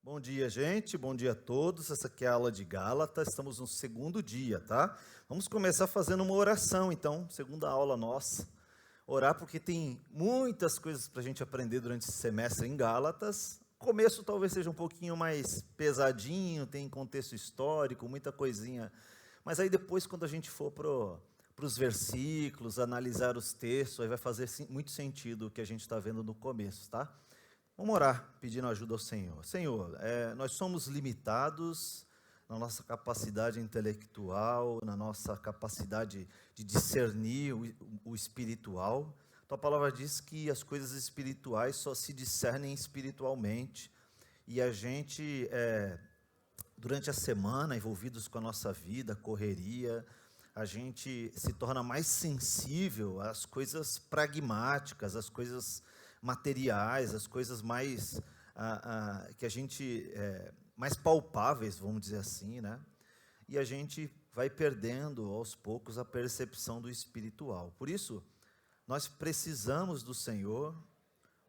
Bom dia, gente. Bom dia a todos. Essa aqui é a aula de Gálatas. Estamos no segundo dia, tá? Vamos começar fazendo uma oração, então, segunda aula nossa. Orar porque tem muitas coisas para a gente aprender durante esse semestre em Gálatas. O começo talvez seja um pouquinho mais pesadinho, tem contexto histórico, muita coisinha. Mas aí depois, quando a gente for para os versículos, analisar os textos, aí vai fazer muito sentido o que a gente está vendo no começo, tá? Vamos orar pedindo ajuda ao Senhor. Senhor, nós somos limitados na nossa capacidade intelectual, na nossa capacidade de discernir o espiritual. Tua palavra diz que as coisas espirituais só se discernem espiritualmente. E a gente, durante a semana, envolvidos com a nossa vida, correria, a gente se torna mais sensível às coisas pragmáticas, às coisas materiais, as coisas mais que a gente mais palpáveis, vamos dizer assim, né? E a gente vai perdendo aos poucos a percepção do espiritual. Por isso, nós precisamos do Senhor,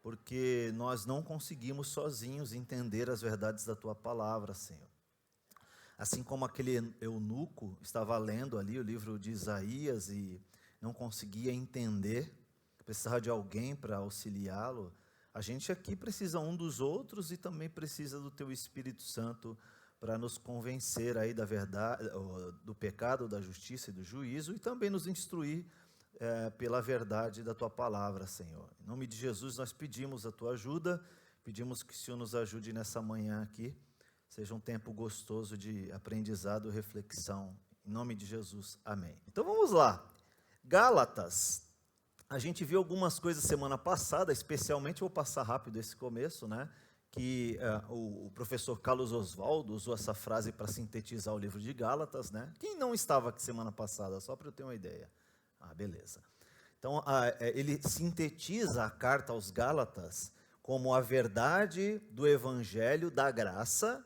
porque nós não conseguimos sozinhos entender as verdades da tua palavra, Senhor. Assim como aquele eunuco estava lendo ali o livro de Isaías e não conseguia entender, precisava de alguém para auxiliá-lo, a gente aqui precisa um dos outros e também precisa do teu Espírito Santo para nos convencer aí da verdade, do pecado, da justiça e do juízo e também nos instruir pela verdade da tua palavra, Senhor. Em nome de Jesus nós pedimos a tua ajuda, pedimos que o Senhor nos ajude nessa manhã aqui, seja um tempo gostoso de aprendizado e reflexão. Em nome de Jesus, amém. Então vamos lá, Gálatas. A gente viu algumas coisas semana passada, especialmente, vou passar rápido esse começo, né? Que o professor Carlos Oswaldo usou essa frase para sintetizar o livro de Gálatas, né? Quem não estava aqui semana passada, só para eu ter uma ideia. Beleza. Então, ele sintetiza a carta aos Gálatas como a verdade do evangelho da graça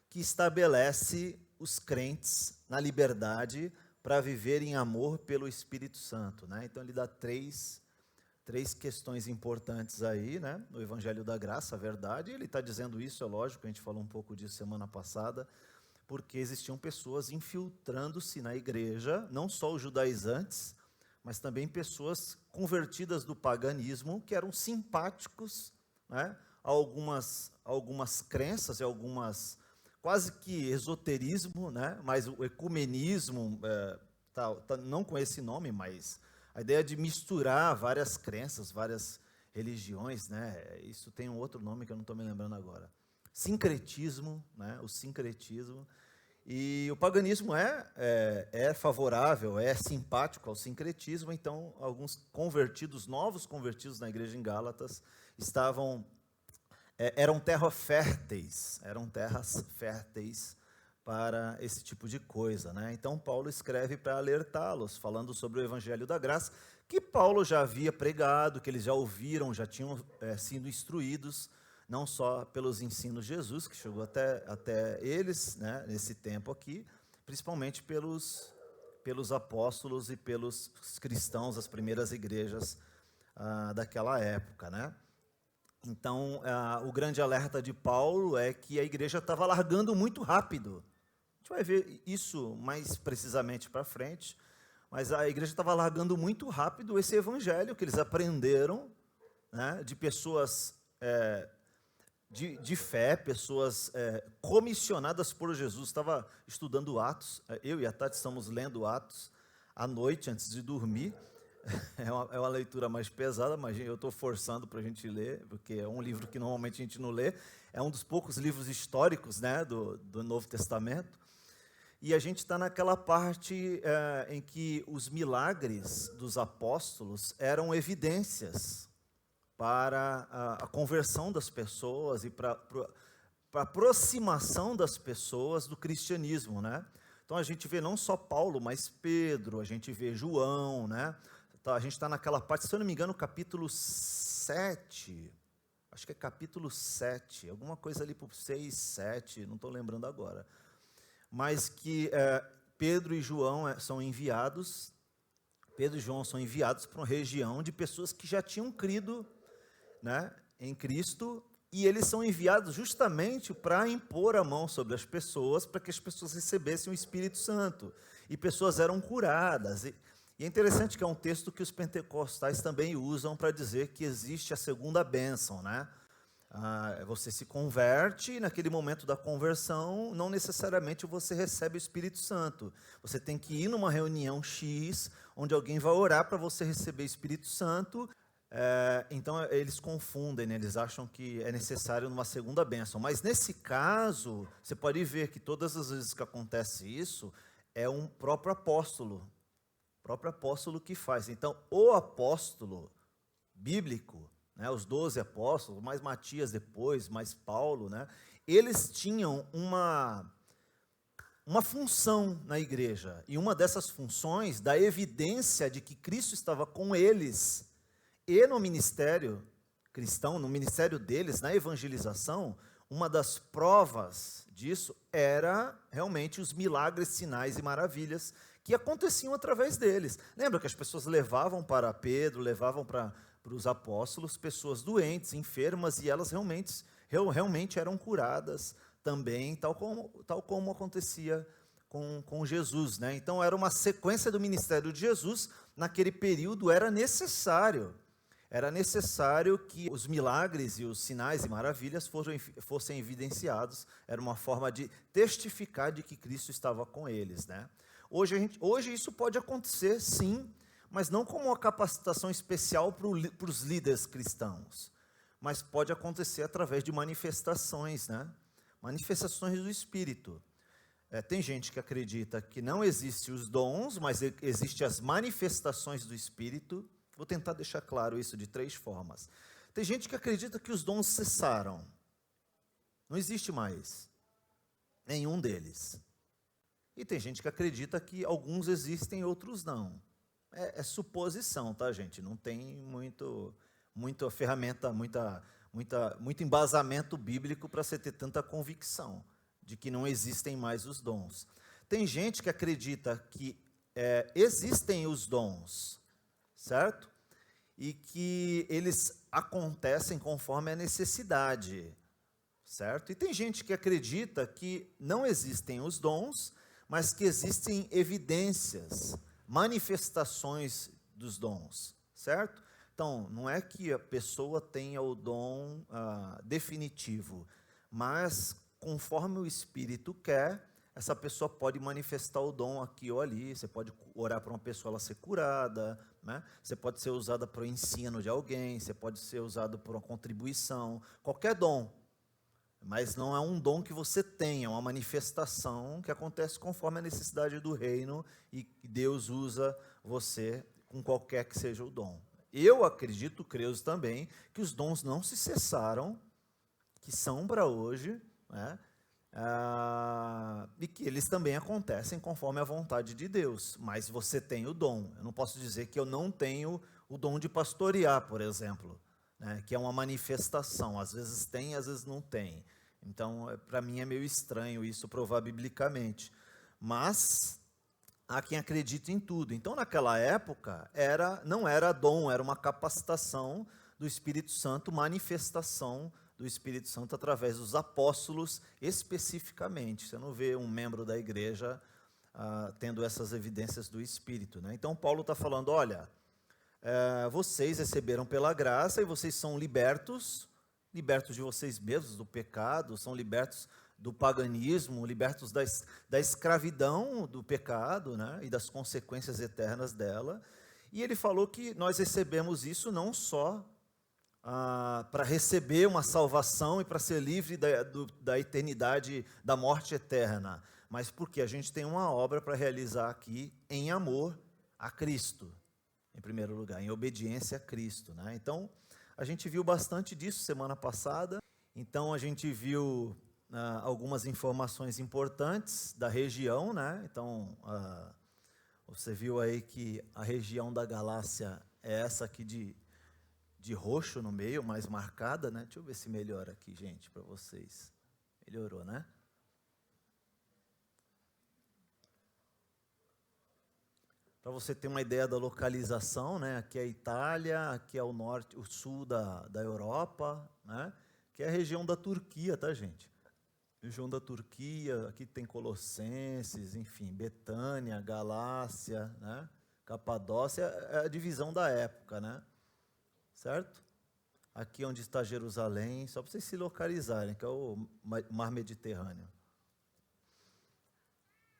que estabelece os crentes na liberdade para viver em amor pelo Espírito Santo, né? Então ele dá três questões importantes aí, né? No Evangelho da Graça, a verdade, ele está dizendo isso, é lógico, a gente falou um pouco disso semana passada, porque existiam pessoas infiltrando-se na igreja, não só os judaizantes, mas também pessoas convertidas do paganismo, que eram simpáticos, né? A algumas crenças e algumas quase que esoterismo, né? Mas o ecumenismo, não com esse nome, mas a ideia de misturar várias crenças, várias religiões, né? Isso tem um outro nome que eu não estou me lembrando agora. Sincretismo, né? O sincretismo. E o paganismo é favorável, é simpático ao sincretismo, então alguns convertidos, novos convertidos na igreja em Gálatas, eram terras férteis para esse tipo de coisa, né? Então Paulo escreve para alertá-los, falando sobre o Evangelho da Graça, que Paulo já havia pregado, que eles já ouviram, já tinham sido instruídos, não só pelos ensinos de Jesus, que chegou até eles, né, nesse tempo aqui, principalmente pelos apóstolos e pelos cristãos, as primeiras igrejas daquela época, né? Então, o grande alerta de Paulo é que a igreja estava largando muito rápido. A gente vai ver isso mais precisamente para frente, mas a igreja estava largando muito rápido esse evangelho que eles aprenderam, né, de pessoas de fé, pessoas comissionadas por Jesus. Estava estudando Atos, eu e a Tati estamos lendo Atos à noite antes de dormir. É uma leitura mais pesada, mas eu estou forçando para a gente ler, porque é um livro que normalmente a gente não lê. É um dos poucos livros históricos, né, do Novo Testamento. E a gente está naquela parte em que os milagres dos apóstolos eram evidências para a conversão das pessoas e para a aproximação das pessoas do cristianismo, né? Então a gente vê não só Paulo, mas Pedro, a gente vê João, né? A gente está naquela parte, se eu não me engano, capítulo 7, acho que é capítulo 7, alguma coisa ali por 6, 7, não estou lembrando agora, mas que Pedro e João são enviados para uma região de pessoas que já tinham crido, né, em Cristo, E eles são enviados justamente para impor a mão sobre as pessoas, para que as pessoas recebessem o Espírito Santo. E pessoas eram curadas. E é interessante que é um texto que os pentecostais também usam para dizer que existe a segunda bênção, né? Você se converte e naquele momento da conversão, não necessariamente você recebe o Espírito Santo. Você tem que ir numa reunião X, onde alguém vai orar para você receber o Espírito Santo. Então eles confundem, né? Eles acham que é necessário uma segunda bênção. Mas nesse caso, você pode ver que todas as vezes que acontece isso, é um próprio apóstolo que faz. Então, o apóstolo bíblico, né, os 12 apóstolos, mais Matias depois, mais Paulo, né, eles tinham uma função na igreja. E uma dessas funções, da evidência de que Cristo estava com eles, e no ministério cristão, no ministério deles, na evangelização, uma das provas disso era realmente os milagres, sinais e maravilhas que aconteciam através deles. Lembra que as pessoas levavam para Pedro, levavam para os apóstolos pessoas doentes, enfermas, e elas realmente eram curadas também, tal como acontecia com Jesus, né? Então era uma sequência do ministério de Jesus. Naquele período era necessário que os milagres e os sinais e maravilhas fossem evidenciados. Era uma forma de testificar de que Cristo estava com eles, né? Hoje isso pode acontecer, sim, mas não como uma capacitação especial para os líderes cristãos, mas pode acontecer através de manifestações, né? Manifestações do Espírito. Tem gente que acredita que não existem os dons, mas existem as manifestações do Espírito. Vou tentar deixar claro isso de 3 formas. Tem gente que acredita que os dons cessaram. Não existe mais nenhum deles. E tem gente que acredita que alguns existem e outros não. É suposição, tá, gente? Não tem muita ferramenta, muito embasamento bíblico para você ter tanta convicção de que não existem mais os dons. Tem gente que acredita que existem os dons, certo? E que eles acontecem conforme a necessidade, certo? E tem gente que acredita que não existem os dons, mas que existem evidências, manifestações dos dons, certo? Então, não é que a pessoa tenha o dom definitivo, mas conforme o Espírito quer, essa pessoa pode manifestar o dom aqui ou ali. Você pode orar para uma pessoa ela ser curada, né? Você pode ser usada para o ensino de alguém, você pode ser usado por uma contribuição, qualquer dom. Mas não é um dom que você tenha, é uma manifestação que acontece conforme a necessidade do reino, e Deus usa você com qualquer que seja o dom. Eu acredito, creio também, que os dons não se cessaram, que são para hoje, né? E que eles também acontecem conforme a vontade de Deus. Mas você tem o dom. Eu não posso dizer que eu não tenho o dom de pastorear, por exemplo, né, que é uma manifestação. Às vezes tem, às vezes não tem. Então, para mim é meio estranho isso provar biblicamente. Mas há quem acredite em tudo. Então, naquela época, não era dom, era uma capacitação do Espírito Santo, manifestação do Espírito Santo através dos apóstolos especificamente. Você não vê um membro da igreja tendo essas evidências do Espírito, né? Então, Paulo está falando, olha, vocês receberam pela graça e vocês são libertos de vocês mesmos, do pecado, são libertos do paganismo, libertos da escravidão do pecado, né, e das consequências eternas dela. E ele falou que nós recebemos isso não só para receber uma salvação e para ser livre da eternidade, da morte eterna, mas porque a gente tem uma obra para realizar aqui em amor a Cristo, em primeiro lugar, em obediência a Cristo, né? Então, a gente viu bastante disso semana passada. Então, a gente viu algumas informações importantes da região, né? Então, você viu aí que a região da Galácia é essa aqui de roxo no meio, mais marcada, né? Deixa eu ver se melhora aqui, gente, para vocês. Melhorou, né? Para você ter uma ideia da localização, né? Aqui é a Itália, aqui é o norte, o sul da Europa, né? que é a região da Turquia, tá, gente? Região da Turquia, aqui tem Colossenses, enfim, Betânia, Galácia, né? Capadócia, é a divisão da época, né? Certo? Aqui onde está Jerusalém, só para vocês se localizarem, que é o Mar Mediterrâneo.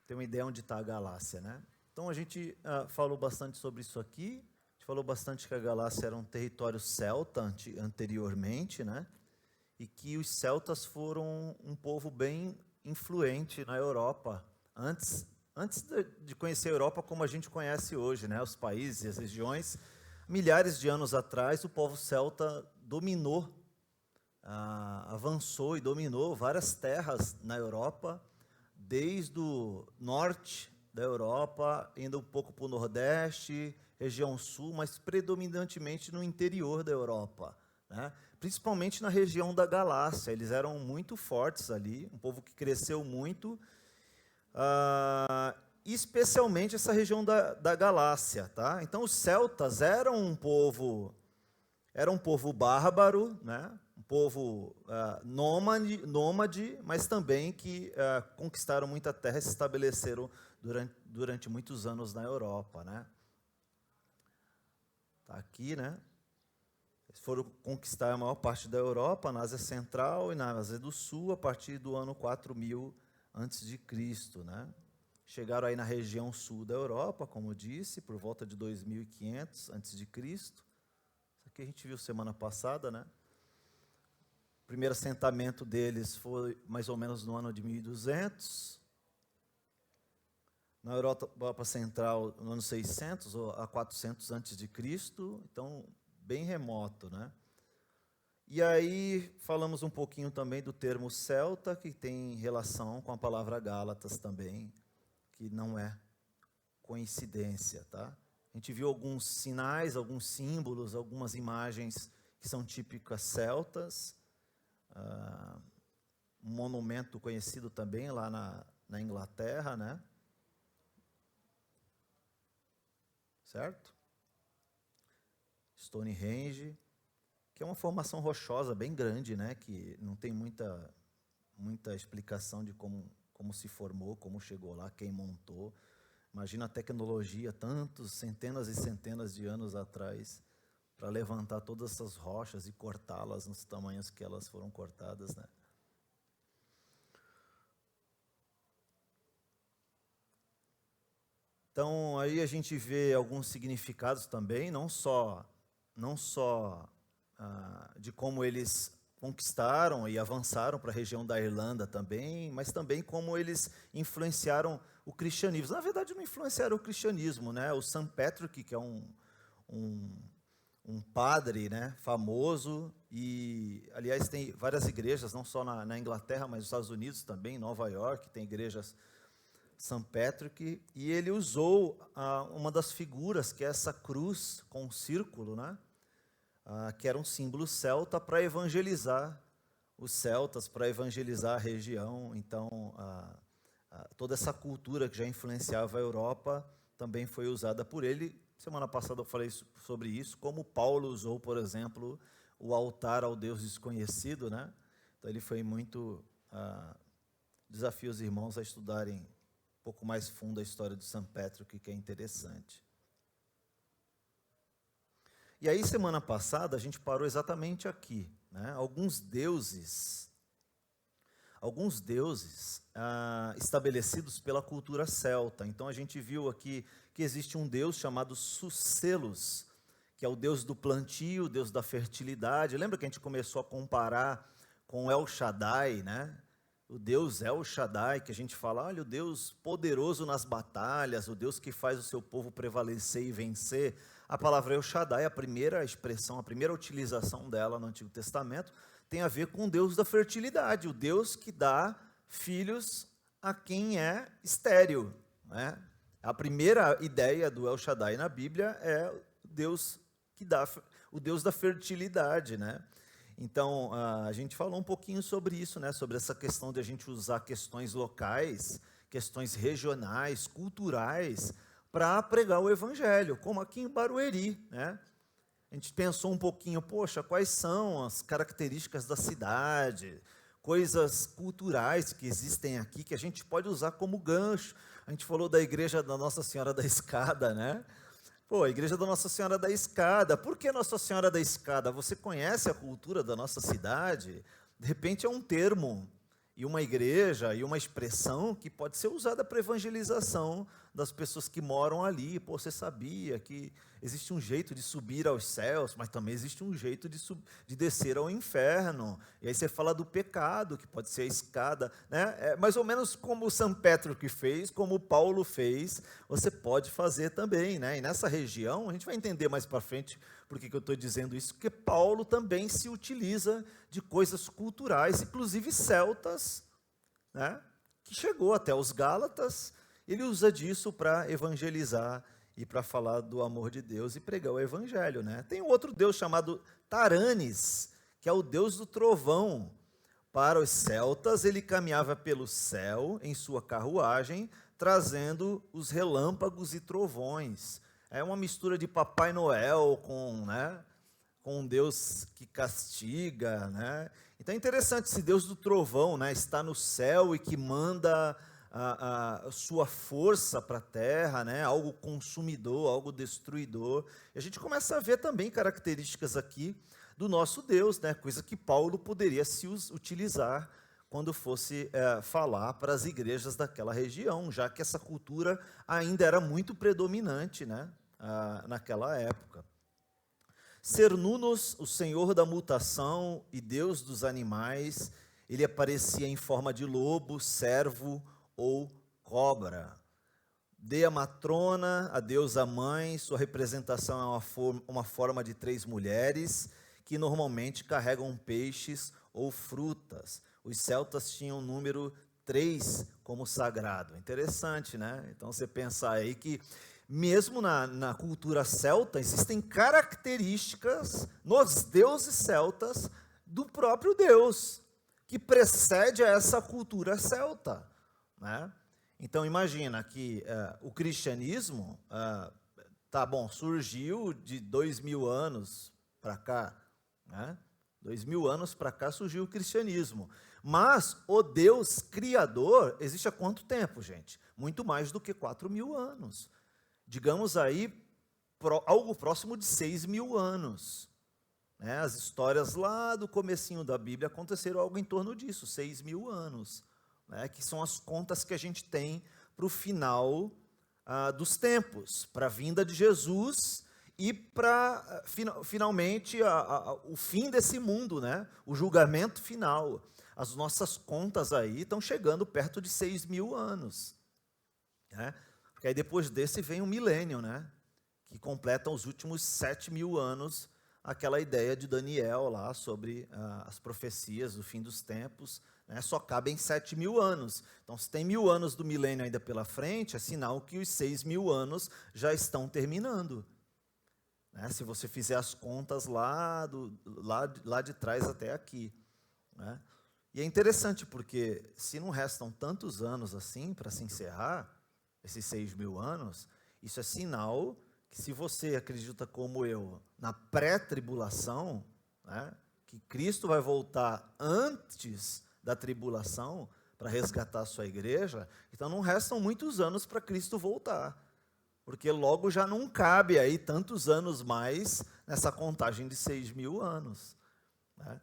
Tem uma ideia onde está a Galácia, né? Então a gente falou bastante sobre isso aqui, a gente falou bastante que a Galácia era um território celta anteriormente, né? E que os celtas foram um povo bem influente na Europa, antes de conhecer a Europa como a gente conhece hoje, né? Os países e as regiões. Milhares de anos atrás, o povo celta dominou, avançou e dominou várias terras na Europa, desde o norte da Europa, indo um pouco para o nordeste, região sul, mas predominantemente no interior da Europa, né? Principalmente na região da Galácia. Eles eram muito fortes ali, um povo que cresceu muito, especialmente essa região da Galácia, tá? Então os celtas eram um povo bárbaro, né? Um povo nômade, mas também que conquistaram muita terra e se estabeleceram durante muitos anos na Europa, né? Tá aqui, né? Eles foram conquistar a maior parte da Europa, na Ásia Central e na Ásia do Sul, a partir do ano 4000 a.C., né? Chegaram aí na região sul da Europa, como disse, por volta de 2500 a.C. Isso aqui a gente viu semana passada, né? O primeiro assentamento deles foi mais ou menos no ano de 1200. Na Europa Central, no ano 600 ou a 400 a.C., então bem remoto, né? E aí falamos um pouquinho também do termo celta, que tem relação com a palavra Gálatas também, que não é coincidência, tá? A gente viu alguns sinais, alguns símbolos, algumas imagens que são típicas celtas, um monumento conhecido também lá na Inglaterra, né? Certo? Stonehenge, que é uma formação rochosa bem grande, né? Que não tem muita explicação de como se formou, como chegou lá, quem montou. Imagina a tecnologia, centenas e centenas de anos atrás, para levantar todas essas rochas e cortá-las nos tamanhos que elas foram cortadas, né? Então, aí a gente vê alguns significados também, não só de como eles conquistaram e avançaram para a região da Irlanda também, mas também como eles influenciaram o cristianismo. Na verdade, não influenciaram o cristianismo, né? O St. Patrick, que é um padre, né, famoso, e, aliás, tem várias igrejas, não só na Inglaterra, mas nos Estados Unidos também, em Nova York, tem igrejas St. Patrick, e ele usou uma das figuras, que é essa cruz com um círculo, né? Que era um símbolo celta, para evangelizar os celtas, para evangelizar a região. Então, toda essa cultura que já influenciava a Europa também foi usada por ele. Semana passada eu falei sobre isso, como Paulo usou, por exemplo, o altar ao Deus desconhecido, né? Então ele foi muito desafio os irmãos a estudarem um pouco mais fundo a história do St. Patrick, que é interessante. E aí, semana passada, a gente parou exatamente aqui, né? Alguns deuses estabelecidos pela cultura celta. Então, a gente viu aqui que existe um deus chamado Sucelos, que é o deus do plantio, o deus da fertilidade. Lembra que a gente começou a comparar com El Shaddai, né? O Deus El Shaddai, que a gente fala, olha, o Deus poderoso nas batalhas, o Deus que faz o seu povo prevalecer e vencer. A palavra El Shaddai, a primeira expressão, a primeira utilização dela no Antigo Testamento, tem a ver com o Deus da fertilidade, o Deus que dá filhos a quem é estéril, né? A primeira ideia do El Shaddai na Bíblia é o Deus da fertilidade, né? Então, a gente falou um pouquinho sobre isso, né? Sobre essa questão de a gente usar questões locais, questões regionais, culturais, para pregar o Evangelho, como aqui em Barueri, né? a gente pensou um pouquinho, poxa, quais são as características da cidade, coisas culturais que existem aqui que a gente pode usar como gancho. A gente falou da igreja da Nossa Senhora da Escada, né? Pô, a igreja da Nossa Senhora da Escada. Por que Nossa Senhora da Escada? Você conhece a cultura da nossa cidade? De repente é um termo e uma igreja e uma expressão que pode ser usada para evangelização das pessoas que moram ali. Pô, você sabia que existe um jeito de subir aos céus, mas também existe um jeito de descer ao inferno. E aí você fala do pecado, que pode ser a escada, né? É mais ou menos como o São Pedro que fez, como o Paulo fez, você pode fazer também, né? E nessa região, a gente vai entender mais para frente por que eu estou dizendo isso, porque Paulo também se utiliza de coisas culturais, inclusive celtas, né? Que chegou até os Gálatas. Ele usa disso para evangelizar e para falar do amor de Deus e pregar o evangelho, né? Tem um outro deus chamado Taranis, que é o deus do trovão. Para os celtas, ele caminhava pelo céu em sua carruagem, trazendo os relâmpagos e trovões. É uma mistura de Papai Noel com, né, com um Deus que castiga, né? Então é interessante, esse Deus do trovão, né, está no céu e que manda a sua força para a terra, né, algo consumidor, algo destruidor. E a gente começa a ver também características aqui do nosso Deus, né, coisa que Paulo poderia se utilizar quando fosse falar para as igrejas daquela região, já que essa cultura ainda era muito predominante, né, naquela época. Cernunnos, o senhor da mutação e deus dos animais, ele aparecia em forma de lobo, cervo ou cobra. Dea matrona, a deusa mãe, sua representação é uma forma de 3 mulheres que normalmente carregam peixes ou frutas. Os celtas tinham o número 3 como sagrado. Interessante, né? Então você pensar aí que mesmo na cultura celta existem características nos deuses celtas do próprio Deus, que precede a essa cultura celta, né? Então imagina que o cristianismo, surgiu de 2000 anos para cá, né? 2000 anos para cá surgiu o cristianismo, mas o Deus criador existe há quanto tempo, gente? Muito mais do que 4000 anos, digamos aí, algo próximo de 6000 anos. Né? As histórias lá do comecinho da Bíblia aconteceram algo em torno disso, 6000 anos. Né, que são as contas que a gente tem para o final dos tempos, para a vinda de Jesus e para, finalmente, o fim desse mundo, né, o julgamento final. As nossas contas aí estão chegando perto de 6000 anos. Né, porque aí depois desse vem o milênio, né, que completa os últimos 7000 anos, aquela ideia de Daniel lá sobre as profecias do fim dos tempos, né, só cabem 7000 anos. Então, se tem 1000 anos do milênio ainda pela frente, é sinal que os 6000 anos já estão terminando. Né, se você fizer as contas lá de trás até aqui. Né. E é interessante porque se não restam tantos anos assim para se encerrar, esses 6000 anos, isso é sinal que se você acredita como eu na pré-tribulação, né, que Cristo vai voltar antes da tribulação para resgatar a sua igreja, então não restam muitos anos para Cristo voltar, porque logo já não cabe aí tantos anos mais nessa contagem de 6000 anos. Né?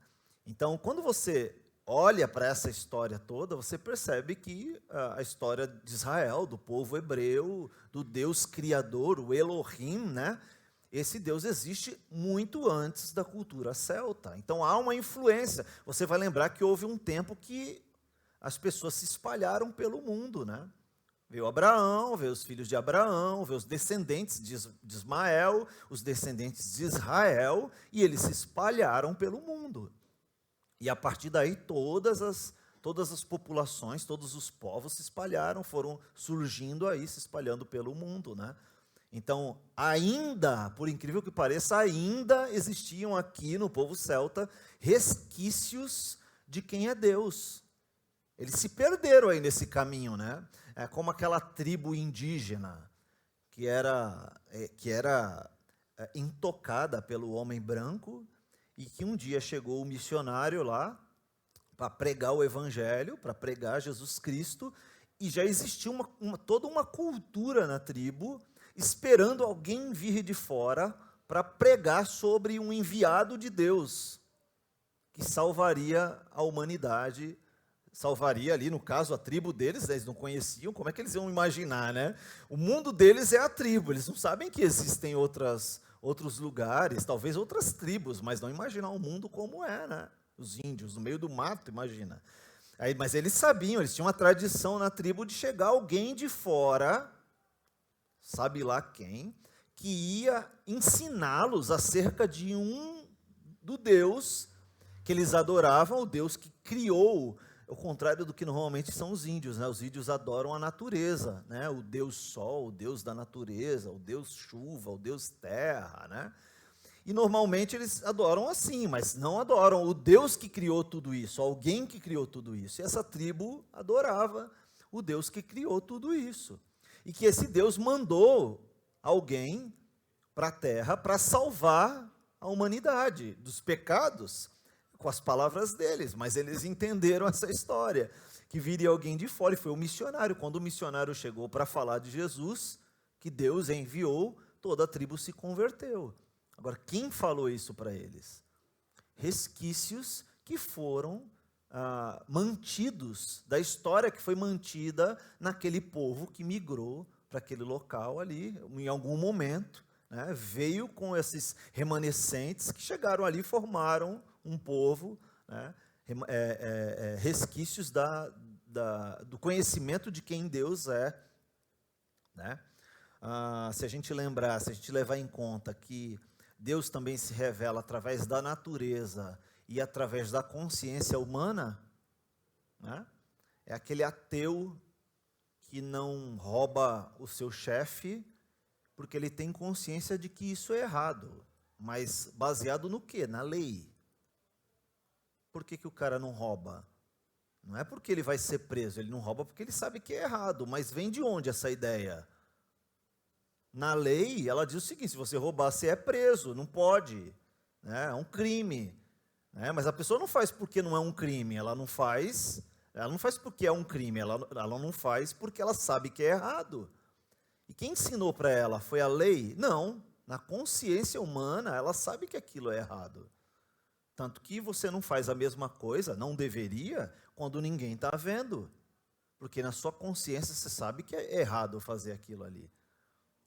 Então, quando você olha para essa história toda, você percebe que a história de Israel, do povo hebreu, do Deus criador, o Elohim, né? Esse Deus existe muito antes da cultura celta. Então há uma influência. Você vai lembrar que houve um tempo que as pessoas se espalharam pelo mundo, né? Veio Abraão, veio os filhos de Abraão, veio os descendentes de Ismael, os descendentes de Israel, e eles se espalharam pelo mundo. E a partir daí todas as populações, todos os povos se espalharam, foram surgindo aí, se espalhando pelo mundo, né? Então, ainda, por incrível que pareça, ainda existiam aqui no povo celta resquícios de quem é Deus. Eles se perderam aí nesse caminho, né? É como aquela tribo indígena que era intocada pelo homem branco, e que um dia chegou o missionário lá para pregar o evangelho, para pregar Jesus Cristo, e já existia toda uma cultura na tribo, esperando alguém vir de fora para pregar sobre um enviado de Deus, que salvaria a humanidade, salvaria ali, no caso, a tribo deles, eles não conheciam, como é que eles iam imaginar, né? O mundo deles é a tribo, eles não sabem que existem outros lugares, talvez outras tribos, mas não imaginar o mundo como é, né? Os índios, no meio do mato, imagina. Mas eles sabiam, eles tinham uma tradição na tribo de chegar alguém de fora, sabe lá quem, que ia ensiná-los acerca do Deus que eles adoravam, o Deus que criou, ao contrário do que normalmente são os índios, né? Os índios adoram a natureza, né? O Deus Sol, o Deus da natureza, o Deus Chuva, o Deus Terra, né? E normalmente eles adoram assim, mas não adoram o Deus que criou tudo isso, alguém que criou tudo isso. E essa tribo adorava o Deus que criou tudo isso. E que esse Deus mandou alguém para a terra para salvar a humanidade dos pecados, com as palavras deles, mas eles entenderam essa história, que viria alguém de fora, e foi o missionário. Quando o missionário chegou para falar de Jesus, que Deus enviou, toda a tribo se converteu. Agora, quem falou isso para eles? Resquícios que foram mantidos, da história que foi mantida naquele povo que migrou para aquele local ali, em algum momento, né, veio com esses remanescentes que chegaram ali e formaram um povo, né, resquícios do conhecimento de quem Deus é. Né? Se a gente levar em conta que Deus também se revela através da natureza e através da consciência humana, né? É aquele ateu que não rouba o seu chefe porque ele tem consciência de que isso é errado, mas baseado no quê? Na lei. Por que o cara não rouba? Não é porque ele vai ser preso, ele não rouba porque ele sabe que é errado, mas vem de onde essa ideia? Na lei, ela diz o seguinte: se você roubar, você é preso, não pode, né? É um crime, né? Mas a pessoa não faz porque não é um crime, ela não faz porque é um crime, ela não faz porque ela sabe que é errado. E quem ensinou para ela? Foi a lei? Não, na consciência humana, ela sabe que aquilo é errado. Tanto que você não faz a mesma coisa, não deveria, quando ninguém está vendo. Porque na sua consciência você sabe que é errado fazer aquilo ali.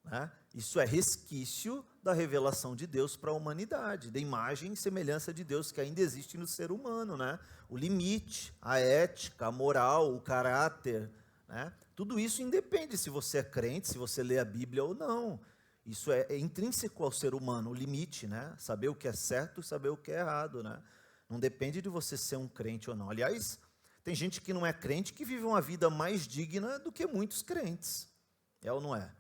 Né? Isso é resquício da revelação de Deus para a humanidade, da imagem e semelhança de Deus que ainda existe no ser humano. Né? O limite, a ética, a moral, o caráter, né? Tudo isso independe se você é crente, se você lê a Bíblia ou não. Isso é intrínseco ao ser humano, o limite, né? Saber o que é certo e saber o que é errado. Né? Não depende de você ser um crente ou não. Aliás, tem gente que não é crente que vive uma vida mais digna do que muitos crentes. É ou não é?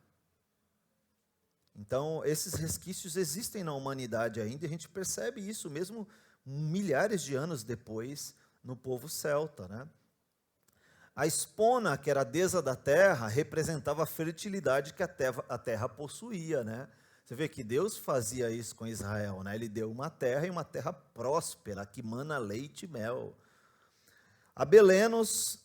Então, esses resquícios existem na humanidade ainda, e a gente percebe isso mesmo milhares de anos depois no povo celta. Né? A espona, que era a deusa da terra, representava a fertilidade que a terra possuía. Né? Você vê que Deus fazia isso com Israel. Né? Ele deu uma terra, e uma terra próspera, que mana leite e mel. A Belenos,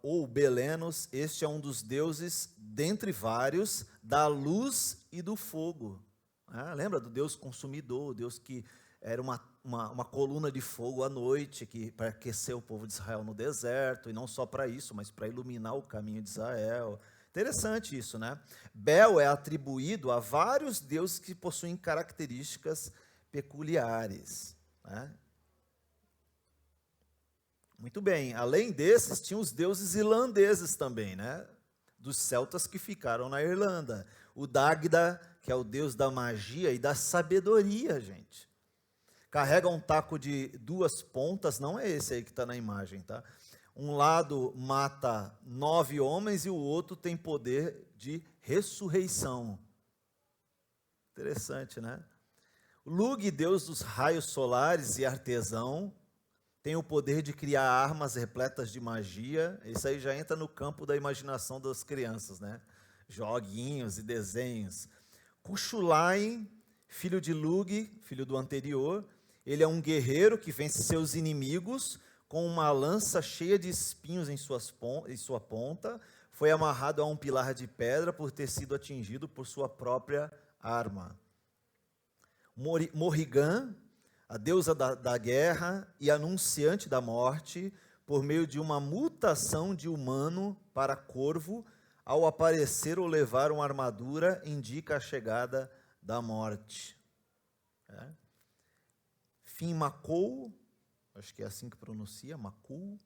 ou Belenos, este é um dos deuses, dentre vários, da luz e do fogo. Lembra do Deus consumidor, o Deus que era uma coluna de fogo à noite, para aquecer o povo de Israel no deserto, e não só para isso, mas para iluminar o caminho de Israel. Interessante isso, né? Bel é atribuído a vários deuses que possuem características peculiares. Né? Muito bem, além desses, tinha os deuses irlandeses também, né? Dos celtas que ficaram na Irlanda. O Dagda, que é o deus da magia e da sabedoria, gente. Carrega um taco de 2 pontas, não é esse aí que está na imagem, tá? Um lado mata 9 homens e o outro tem poder de ressurreição. Interessante, né? Lug, deus dos raios solares e artesão, tem o poder de criar armas repletas de magia. Isso aí já entra no campo da imaginação das crianças, né? Joguinhos e desenhos. Cushulai, filho de Lug, filho do anterior, ele é um guerreiro que vence seus inimigos com uma lança cheia de espinhos em sua ponta, foi amarrado a um pilar de pedra por ter sido atingido por sua própria arma. Morrigan, a deusa da guerra e anunciante da morte, por meio de uma mutação de humano para corvo, ao aparecer ou levar uma armadura, indica a chegada da morte. Finmacou, acho que é assim que pronuncia, Macul,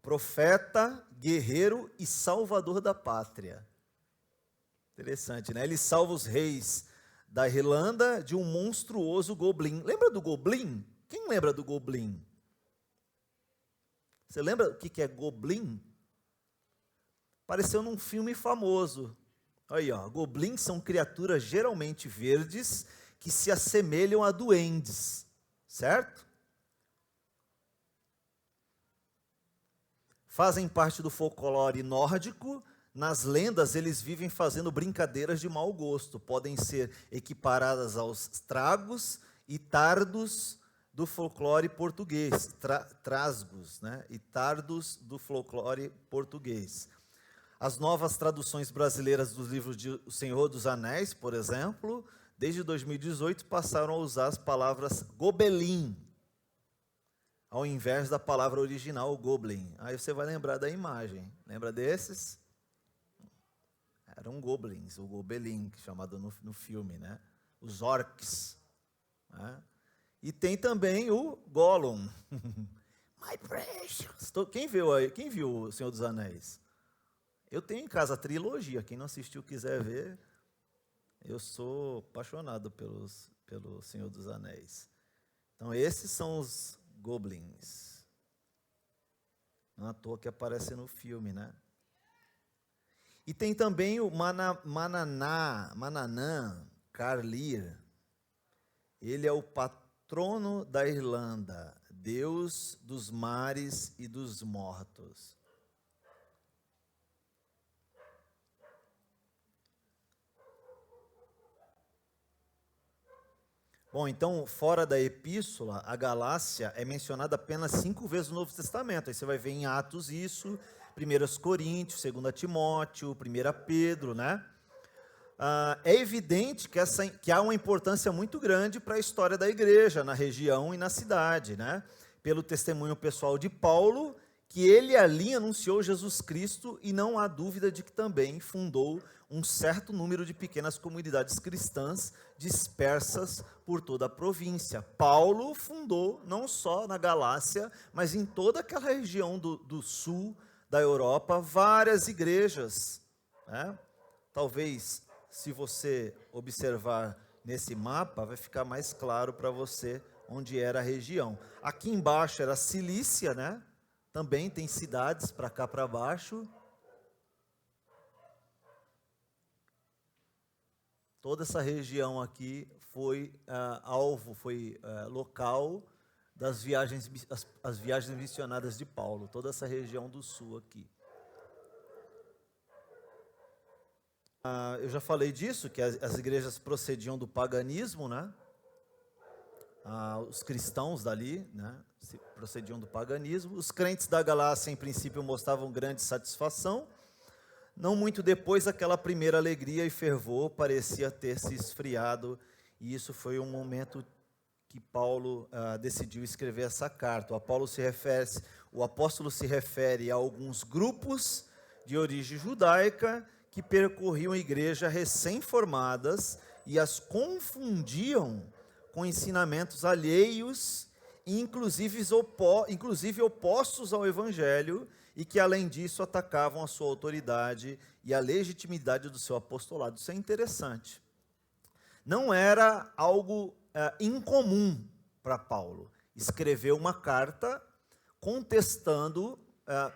profeta, guerreiro e salvador da pátria. Interessante, né? Ele salva os reis da Irlanda de um monstruoso goblin. Lembra do goblin? Quem lembra do goblin? Você lembra o que é goblin? Apareceu num filme famoso. Aí, ó, goblins são criaturas geralmente verdes que se assemelham a duendes, certo? Fazem parte do folclore nórdico. Nas lendas, eles vivem fazendo brincadeiras de mau gosto. Podem ser equiparadas aos tragos e tardos do folclore português. Trasgos, né? E tardos do folclore português. As novas traduções brasileiras dos livros de O Senhor dos Anéis, por exemplo, desde 2018 passaram a usar as palavras gobelin, ao invés da palavra original, goblin. Aí você vai lembrar da imagem. Lembra desses? Eram goblins, o gobelin, chamado no filme, né? Os orcs. Né? E tem também o Gollum. My precious. Quem viu O Senhor dos Anéis? Eu tenho em casa a trilogia. Quem não assistiu quiser ver, eu sou apaixonado pelo Senhor dos Anéis. Então, esses são os goblins. Não à toa que aparece no filme, né? E tem também o Mananã Carlir. Ele é o patrono da Irlanda, Deus dos mares e dos mortos. Bom, então, fora da epístola, a Galácia é mencionada apenas 5 vezes no Novo Testamento. Aí você vai ver em Atos isso, 1 Coríntios, 2 Timóteo, 1 Pedro, né? É evidente que há uma importância muito grande para a história da igreja, na região e na cidade, né? Pelo testemunho pessoal de Paulo, que ele ali anunciou Jesus Cristo e não há dúvida de que também fundou um certo número de pequenas comunidades cristãs dispersas por toda a província. Paulo fundou, não só na Galácia, mas em toda aquela região do sul da Europa, várias igrejas. Né? Talvez, se você observar nesse mapa, vai ficar mais claro para você onde era a região. Aqui embaixo era a Cilícia, né? Também tem cidades para cá para baixo. Toda essa região aqui foi local das viagens, as viagens missionárias de Paulo, toda essa região do sul aqui. Eu já falei disso, que as igrejas procediam do paganismo, né? Os cristãos dali, né, procediam do paganismo. Os crentes da Galácia, em princípio, mostravam grande satisfação. Não muito depois, aquela primeira alegria e fervor parecia ter se esfriado, e isso foi um momento que Paulo decidiu escrever essa carta. O apóstolo se refere a alguns grupos de origem judaica que percorriam a igreja recém-formadas e as confundiam com ensinamentos alheios, inclusive opostos ao evangelho, e que, além disso, atacavam a sua autoridade e a legitimidade do seu apostolado. Isso é interessante. Não era algo incomum para Paulo escrever uma carta contestando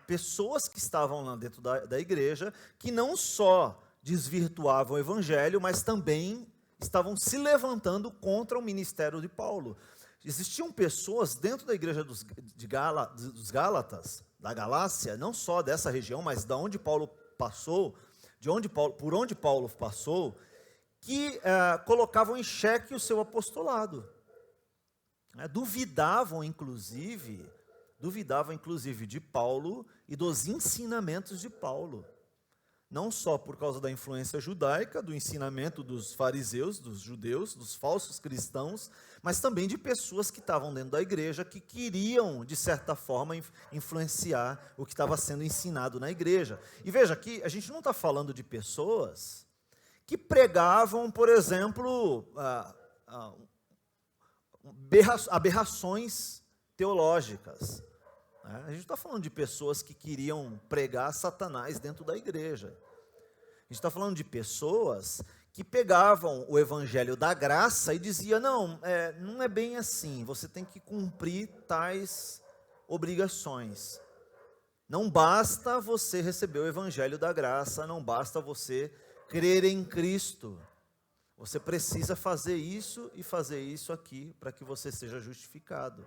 pessoas que estavam lá dentro da igreja, que não só desvirtuavam o evangelho, mas também estavam se levantando contra o ministério de Paulo. Existiam pessoas dentro da igreja dos Gálatas, da Galácia, não só dessa região, mas da onde Paulo passou, por onde Paulo passou, que colocavam em xeque o seu apostolado. Duvidavam, inclusive, de Paulo e dos ensinamentos de Paulo. Não só por causa da influência judaica, do ensinamento dos fariseus, dos judeus, dos falsos cristãos, mas também de pessoas que estavam dentro da igreja, que queriam, de certa forma, influenciar o que estava sendo ensinado na igreja. E veja que a gente não está falando de pessoas que pregavam, por exemplo, aberrações teológicas. A gente está falando de pessoas que queriam pregar Satanás dentro da igreja. A gente está falando de pessoas que pegavam o evangelho da graça e diziam, não é bem assim, você tem que cumprir tais obrigações. Não basta você receber o evangelho da graça, não basta você crer em Cristo. Você precisa fazer isso e fazer isso aqui para que você seja justificado.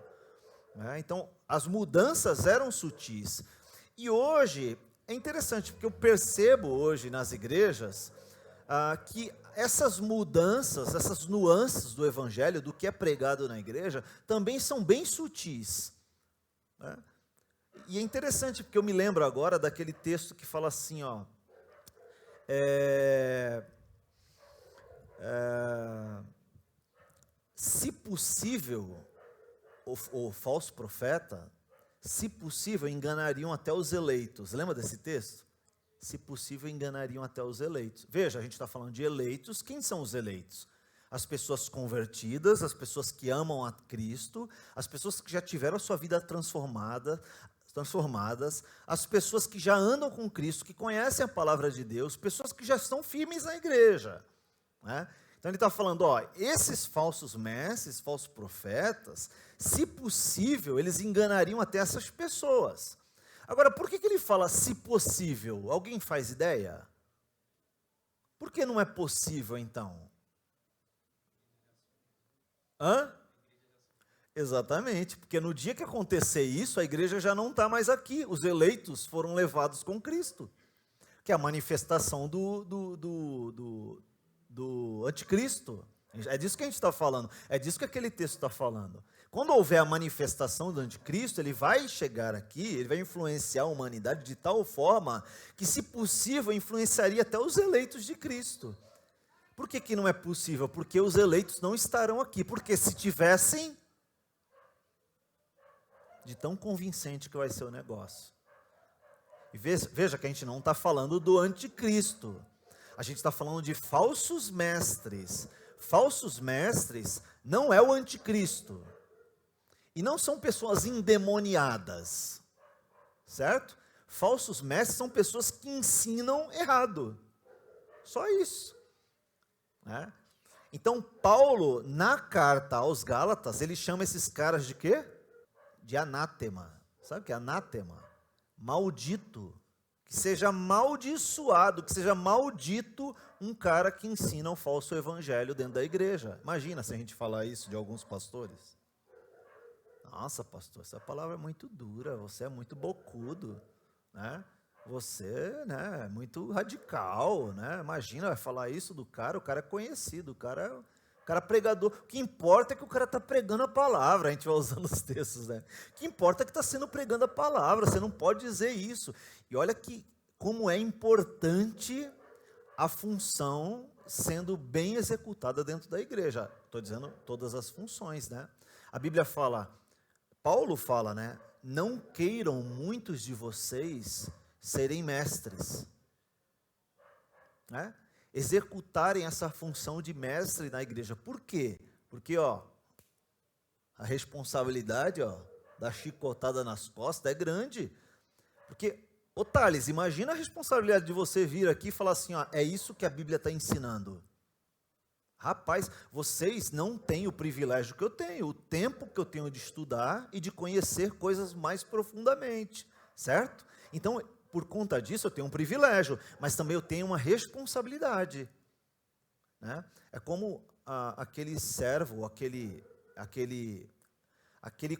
Então, as mudanças eram sutis. E hoje, é interessante, porque eu percebo hoje nas igrejas que essas mudanças, essas nuances do evangelho, do que é pregado na igreja, também são bem sutis. E é interessante, porque eu me lembro agora daquele texto que fala assim, se possível, o falso profeta, se possível, enganariam até os eleitos. Lembra desse texto? Se possível, enganariam até os eleitos. Veja, a gente está falando de eleitos. Quem são os eleitos? As pessoas convertidas, as pessoas que amam a Cristo, as pessoas que já tiveram a sua vida transformadas, as pessoas que já andam com Cristo, que conhecem a palavra de Deus, pessoas que já estão firmes na igreja. Então ele está falando, esses falsos mestres, falsos profetas, se possível, eles enganariam até essas pessoas. Agora, por que ele fala se possível? Alguém faz ideia? Por que não é possível, então? Exatamente, porque no dia que acontecer isso, a igreja já não está mais aqui. Os eleitos foram levados com Cristo, que é a manifestação do anticristo. É disso que a gente está falando, é disso que aquele texto está falando. Quando houver a manifestação do anticristo, ele vai chegar aqui, ele vai influenciar a humanidade de tal forma que, se possível, influenciaria até os eleitos de Cristo. Por que não é possível? Porque os eleitos não estarão aqui, porque se tivessem, de tão convincente que vai ser o negócio. E veja que a gente não está falando do anticristo, a gente está falando de falsos mestres. Falsos mestres não é o anticristo. E não são pessoas endemoniadas, certo? Falsos mestres são pessoas que ensinam errado. Só isso. Então, Paulo, na carta aos Gálatas, ele chama esses caras de quê? De anátema. Sabe o que é anátema? Maldito. Que seja amaldiçoado, que seja maldito um cara que ensina um falso evangelho dentro da igreja. Imagina se a gente falar isso de alguns pastores. Nossa, pastor, essa palavra é muito dura, você é muito bocudo, Você, é muito radical, Imagina, vai falar isso do cara, o cara é conhecido, o cara é pregador. O que importa é que o cara está pregando a palavra, a gente vai usando os textos, O que importa é que está sendo pregando a palavra, você não pode dizer isso. E olha como é importante a função sendo bem executada dentro da igreja. Estou dizendo todas as funções, A Bíblia fala, Paulo fala, não queiram muitos de vocês serem mestres, executarem essa função de mestre na igreja. Por quê? Porque, a responsabilidade, da chicotada nas costas é grande. Porque, Thales, imagina a responsabilidade de você vir aqui e falar assim, é isso que a Bíblia está ensinando. Rapaz, vocês não têm o privilégio que eu tenho, o tempo que eu tenho de estudar e de conhecer coisas mais profundamente, certo? Então, por conta disso, eu tenho um privilégio, mas também eu tenho uma responsabilidade. É como aquele servo, aquele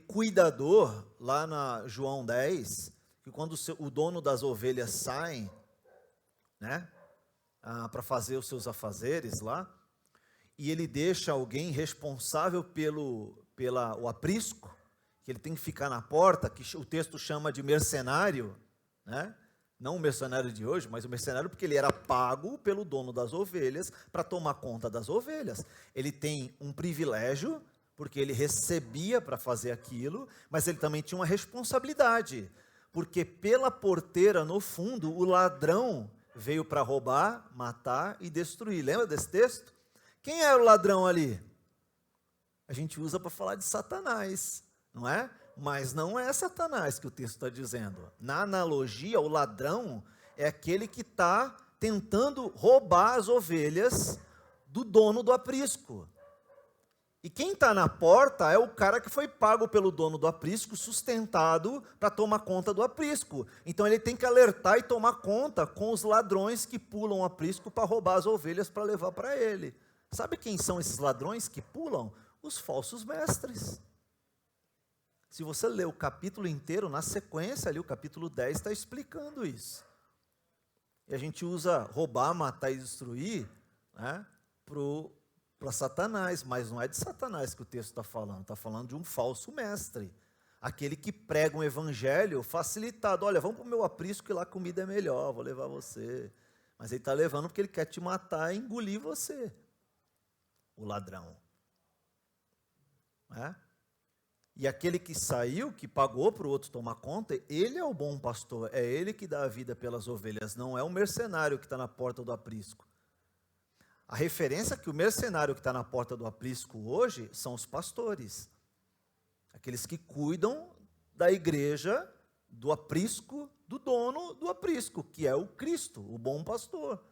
cuidador lá na João 10, que quando o dono das ovelhas sai, para fazer os seus afazeres lá, e ele deixa alguém responsável pelo o aprisco, que ele tem que ficar na porta, que o texto chama de mercenário, né? Não o mercenário de hoje, mas o mercenário porque ele era pago pelo dono das ovelhas para tomar conta das ovelhas. Ele tem um privilégio, porque ele recebia para fazer aquilo, mas ele também tinha uma responsabilidade, porque pela porteira, no fundo, o ladrão veio para roubar, matar e destruir. Lembra desse texto? Quem era o ladrão ali? A gente usa para falar de Satanás, não é? Mas não é Satanás que o texto está dizendo. Na analogia, o ladrão é aquele que está tentando roubar as ovelhas do dono do aprisco. E quem está na porta é o cara que foi pago pelo dono do aprisco, sustentado para tomar conta do aprisco. Então ele tem que alertar e tomar conta com os ladrões que pulam o aprisco para roubar as ovelhas para levar para ele. Sabe quem são esses ladrões que pulam? Os falsos mestres. Se você ler o capítulo inteiro, na sequência ali, o capítulo 10 está explicando isso. E a gente usa roubar, matar e destruir, né, para Satanás, mas não é de Satanás que o texto está falando de um falso mestre. Aquele que prega um evangelho facilitado. Olha, vamos para o meu aprisco que lá a comida é melhor, vou levar você. Mas ele está levando porque ele quer te matar e engolir você, o ladrão. É? E aquele que saiu, que pagou para o outro tomar conta, ele é o bom pastor, é ele que dá a vida pelas ovelhas, não é o mercenário que está na porta do aprisco. A referência é que o mercenário que está na porta do aprisco hoje são os pastores, aqueles que cuidam da igreja, do aprisco, do dono do aprisco, que é o Cristo, o bom pastor.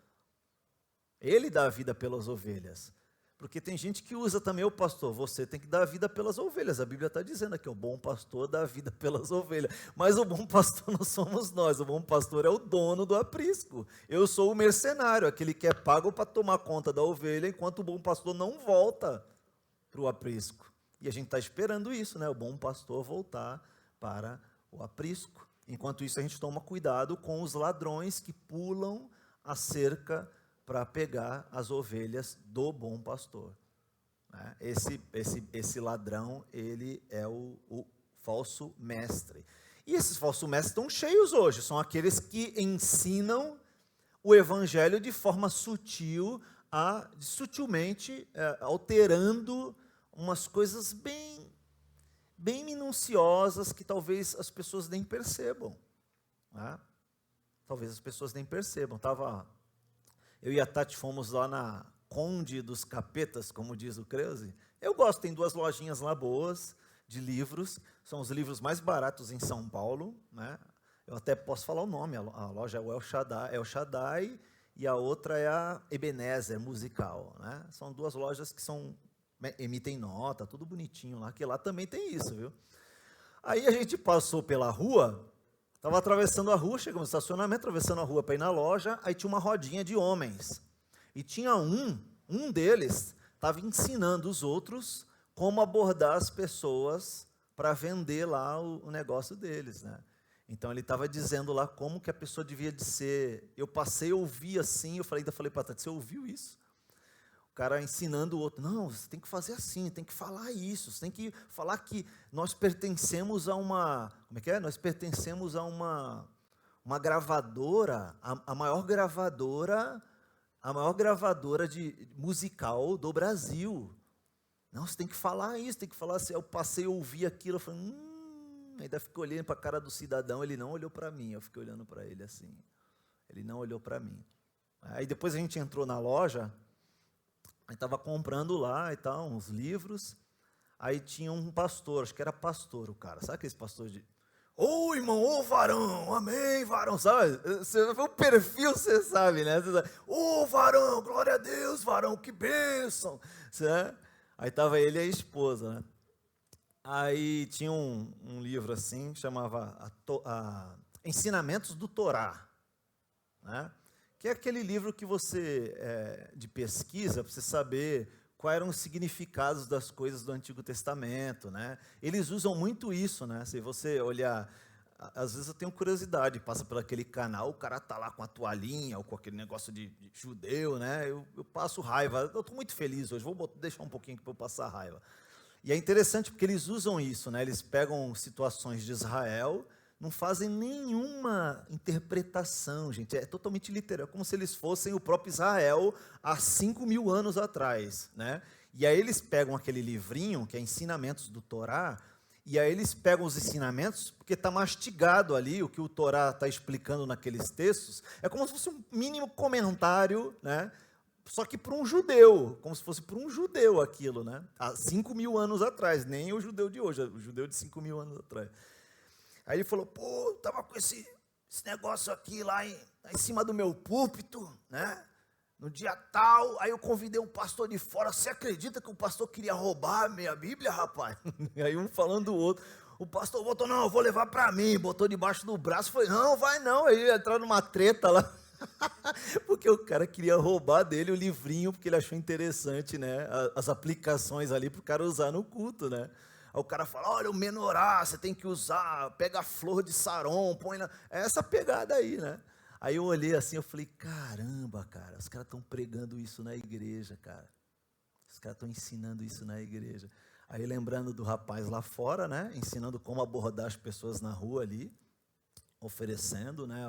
Ele dá a vida pelas ovelhas. Porque tem gente que usa também o pastor, você tem que dar a vida pelas ovelhas. A Bíblia está dizendo aqui, o bom pastor dá a vida pelas ovelhas. Mas o bom pastor não somos nós, o bom pastor é o dono do aprisco. Eu sou o mercenário, aquele que é pago para tomar conta da ovelha, enquanto o bom pastor não volta para o aprisco. E a gente está esperando isso, né? O bom pastor voltar para o aprisco. Enquanto isso, a gente toma cuidado com os ladrões que pulam a cerca para pegar as ovelhas do bom pastor. Esse ladrão, ele é o falso mestre. E esses falsos mestres estão cheios hoje, são aqueles que ensinam o evangelho de forma sutil, sutilmente alterando umas coisas bem minuciosas que talvez as pessoas nem percebam. Talvez as pessoas nem percebam. Eu e a Tati fomos lá na Conde dos Capetas, como diz o Creuze. Eu gosto, tem 2 lojinhas lá boas de livros, são os livros mais baratos em São Paulo, né? Eu até posso falar o nome, a loja é o El Shaddai e a outra é a Ebenezer Musical, né? São 2 lojas que emitem nota, tudo bonitinho lá, que lá também tem isso, viu? Aí a gente passou pela rua. Estava atravessando a rua, chegamos no estacionamento, atravessando a rua para ir na loja, aí tinha uma rodinha de homens. E tinha um deles, estava ensinando os outros como abordar as pessoas para vender lá o negócio deles, né? Então ele estava dizendo lá como que a pessoa devia de ser. Eu passei, eu ouvi assim, ainda falei para a Tati, você ouviu isso? O cara ensinando o outro, não, você tem que fazer assim, tem que falar isso, você tem que falar que nós pertencemos a uma, Nós pertencemos a uma gravadora, a maior gravadora de musical do Brasil. Não, você tem que falar isso, tem que falar assim. Eu passei, eu ouvi aquilo, eu falei, ainda fiquei olhando para a cara do cidadão, ele não olhou para mim, eu fiquei olhando para ele assim, ele não olhou para mim. Aí depois a gente entrou na loja, aí estava comprando lá e tal, uns livros, aí tinha um pastor, acho que era pastor o cara, sabe aquele pastor de, ô irmão, ô varão, amém varão, sabe, o perfil você sabe, né, ô varão, glória a Deus, varão, que bênção, sabe? Aí estava ele e a esposa, né, aí tinha um livro assim, chamava Ensinamentos do Torá, né, que é aquele livro que você, de pesquisa, para você saber quais eram os significados das coisas do Antigo Testamento, né? Eles usam muito isso, né? Se você olhar Às vezes eu tenho curiosidade, passa por aquele canal, o cara tá lá com a toalhinha, ou com aquele negócio de judeu, né? Eu passo raiva. Eu estou muito feliz hoje, vou deixar um pouquinho aqui para eu passar raiva. E é interessante porque eles usam isso, né? Eles pegam situações de Israel, não fazem nenhuma interpretação, gente. É totalmente literal, como se eles fossem o próprio Israel há 5.000 anos atrás, né? E aí eles pegam aquele livrinho, que é Ensinamentos do Torá, e aí eles pegam os ensinamentos, porque está mastigado ali, o que o Torá está explicando naqueles textos, é como se fosse um mínimo comentário, né? Só que para um judeu, como se fosse para um judeu aquilo, né? Há 5.000 anos atrás, nem o judeu de hoje, o judeu de 5.000 anos atrás. Aí ele falou, pô, eu estava com esse negócio aqui lá em cima do meu púlpito, né? No dia tal, aí eu convidei um pastor de fora. Você acredita que o pastor queria roubar a minha Bíblia, rapaz? Aí um falando do outro. O pastor botou, não, eu vou levar para mim. Botou debaixo do braço, foi, não, vai não. Aí entraram numa treta lá. Porque o cara queria roubar dele o livrinho, porque ele achou interessante, né? As aplicações ali para o cara usar no culto, né? Aí o cara fala, olha, o menorá, você tem que usar, pega a flor de sarom, põe na... É essa pegada aí, né? Aí eu olhei assim, eu falei, caramba, cara, os caras estão pregando isso na igreja, cara. Os caras estão ensinando isso na igreja. Aí lembrando do rapaz lá fora, né, ensinando como abordar as pessoas na rua ali, oferecendo, né,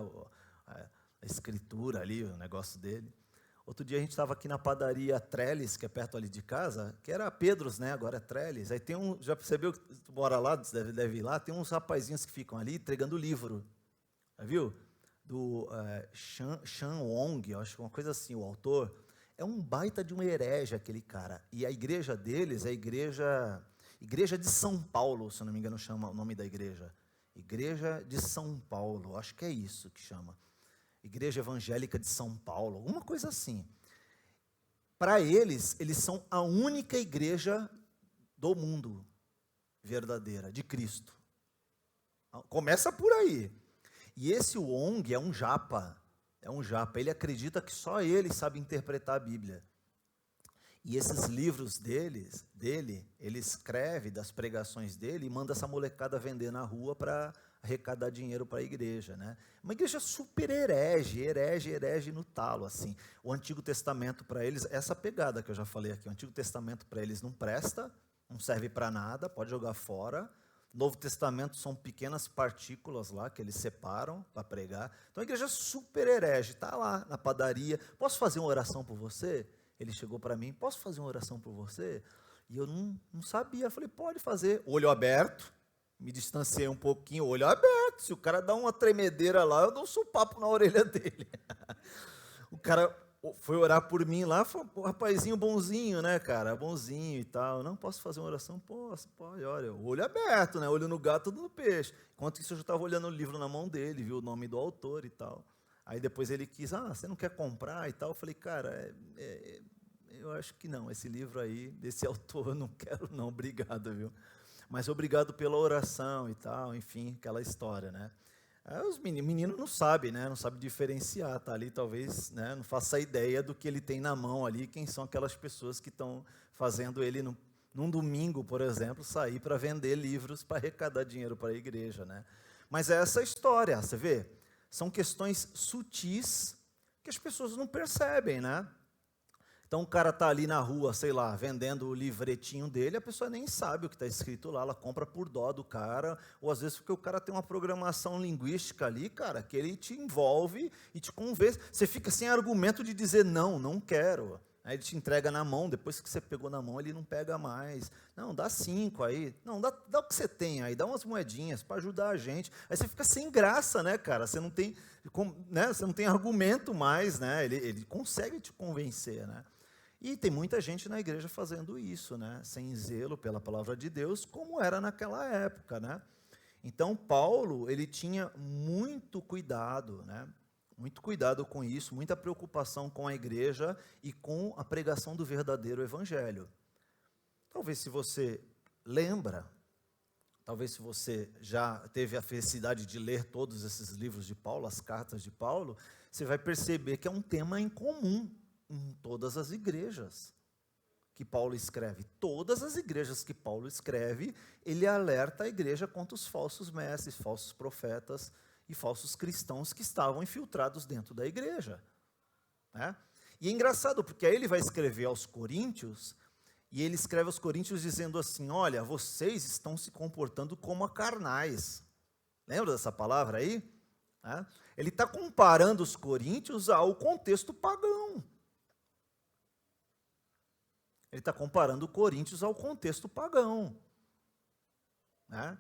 a escritura ali, o negócio dele. Outro dia a gente estava aqui na padaria Trellis, que é perto ali de casa, que era Pedros, né, agora é Trellis. Aí tem já percebeu que tu mora lá, deve ir lá, tem uns rapazinhos que ficam ali entregando livro, já viu? Do Shan Wong, eu acho que uma coisa assim, o autor, é um baita de um herege aquele cara, e a igreja deles é a igreja de São Paulo, se eu não me engano chama o nome da igreja de São Paulo, acho que é isso que chama, Igreja Evangélica de São Paulo, alguma coisa assim. Para eles são a única igreja do mundo verdadeira, de Cristo. Começa por aí. E esse Wong é um japa, ele acredita que só ele sabe interpretar a Bíblia. E esses livros dele, ele escreve das pregações dele e manda essa molecada vender na rua para arrecadar dinheiro para a igreja, né? Uma igreja super herege no talo, assim. O Antigo Testamento para eles, essa pegada que eu já falei aqui, o Antigo Testamento para eles não presta, não serve para nada, pode jogar fora. Novo Testamento são pequenas partículas lá que eles separam para pregar. Então a igreja super herege, está lá na padaria. Posso fazer uma oração por você? Ele chegou para mim, posso fazer uma oração por você? E eu não sabia, eu falei, pode fazer. Olho aberto, me distanciei um pouquinho, olho aberto. Se o cara dá uma tremedeira lá, eu dou um sopapo na orelha dele. O cara foi orar por mim lá, foi um rapazinho bonzinho, né, cara, bonzinho e tal. Não, posso fazer uma oração? Posso, pode, olha, olho aberto, né, olho no gato, no peixe. Enquanto isso eu já estava olhando o livro na mão dele, viu o nome do autor e tal. Aí depois ele quis, você não quer comprar e tal? Eu falei, cara, eu acho que não, esse livro aí, desse autor, eu não quero não, obrigado, viu. Mas obrigado pela oração e tal, enfim, aquela história, né. Os meninos não sabem, né? Não sabem diferenciar, tá ali talvez, né? Não faça ideia do que ele tem na mão ali, quem são aquelas pessoas que estão fazendo ele num domingo, por exemplo, sair para vender livros para arrecadar dinheiro para a igreja, né? Mas é essa história, você vê? São questões sutis que as pessoas não percebem, né? Então o cara está ali na rua, sei lá, vendendo o livretinho dele, a pessoa nem sabe o que está escrito lá, ela compra por dó do cara, ou às vezes porque o cara tem uma programação linguística ali, cara, que ele te envolve e te convence. Você fica sem argumento de dizer não, não quero. Aí ele te entrega na mão, depois que você pegou na mão, ele não pega mais. Não, dá 5 aí. Não, dá o que você tem aí, dá umas moedinhas para ajudar a gente. Aí você fica sem graça, né, cara? Você não tem, né, você não tem argumento mais, né? Ele consegue te convencer, né? E tem muita gente na igreja fazendo isso, né? Sem zelo pela palavra de Deus, como era naquela época, né? Então, Paulo, ele tinha muito cuidado, né? Muito cuidado com isso, muita preocupação com a igreja e com a pregação do verdadeiro evangelho. Talvez se você lembra, talvez se você já teve a felicidade de ler todos esses livros de Paulo, as cartas de Paulo, você vai perceber que é um tema em comum em todas as igrejas. que Paulo escreve? Todas as igrejas que Paulo escreve, ele alerta a igreja contra os falsos mestres, falsos profetas e falsos cristãos que estavam infiltrados dentro da igreja. Né? E é engraçado, porque aí ele vai escrever aos Coríntios, e ele escreve aos Coríntios dizendo assim, olha, vocês estão se comportando como carnais. Lembra dessa palavra aí? Ele está comparando os coríntios ao contexto pagão. Ele está comparando Coríntios ao contexto pagão. Né?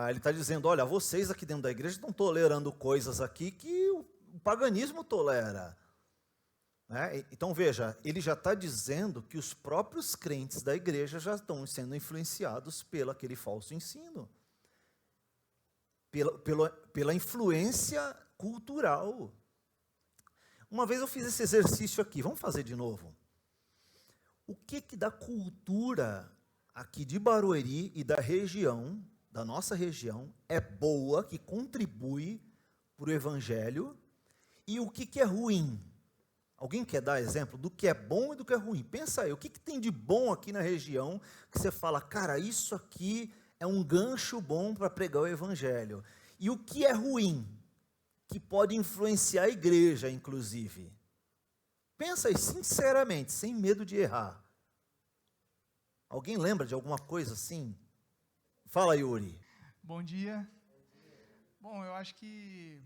Ele está dizendo, olha, vocês aqui dentro da igreja estão tolerando coisas aqui que o paganismo tolera. Né? Então, veja, ele já está dizendo que os próprios crentes da igreja já estão sendo influenciados pelo aquele falso ensino. Pela influência cultural. Uma vez eu fiz esse exercício aqui, vamos fazer de novo. O que da cultura aqui de Barueri e da região, da nossa região, é boa, que contribui para o evangelho, e o que é ruim? Alguém quer dar exemplo do que é bom e do que é ruim? Pensa aí, o que tem de bom aqui na região, que você fala, cara, isso aqui é um gancho bom para pregar o evangelho. E o que é ruim, que pode influenciar a igreja, inclusive? Pensa aí, sinceramente, sem medo de errar. Alguém lembra de alguma coisa assim? Fala, Yuri. Bom dia. Bom, eu acho que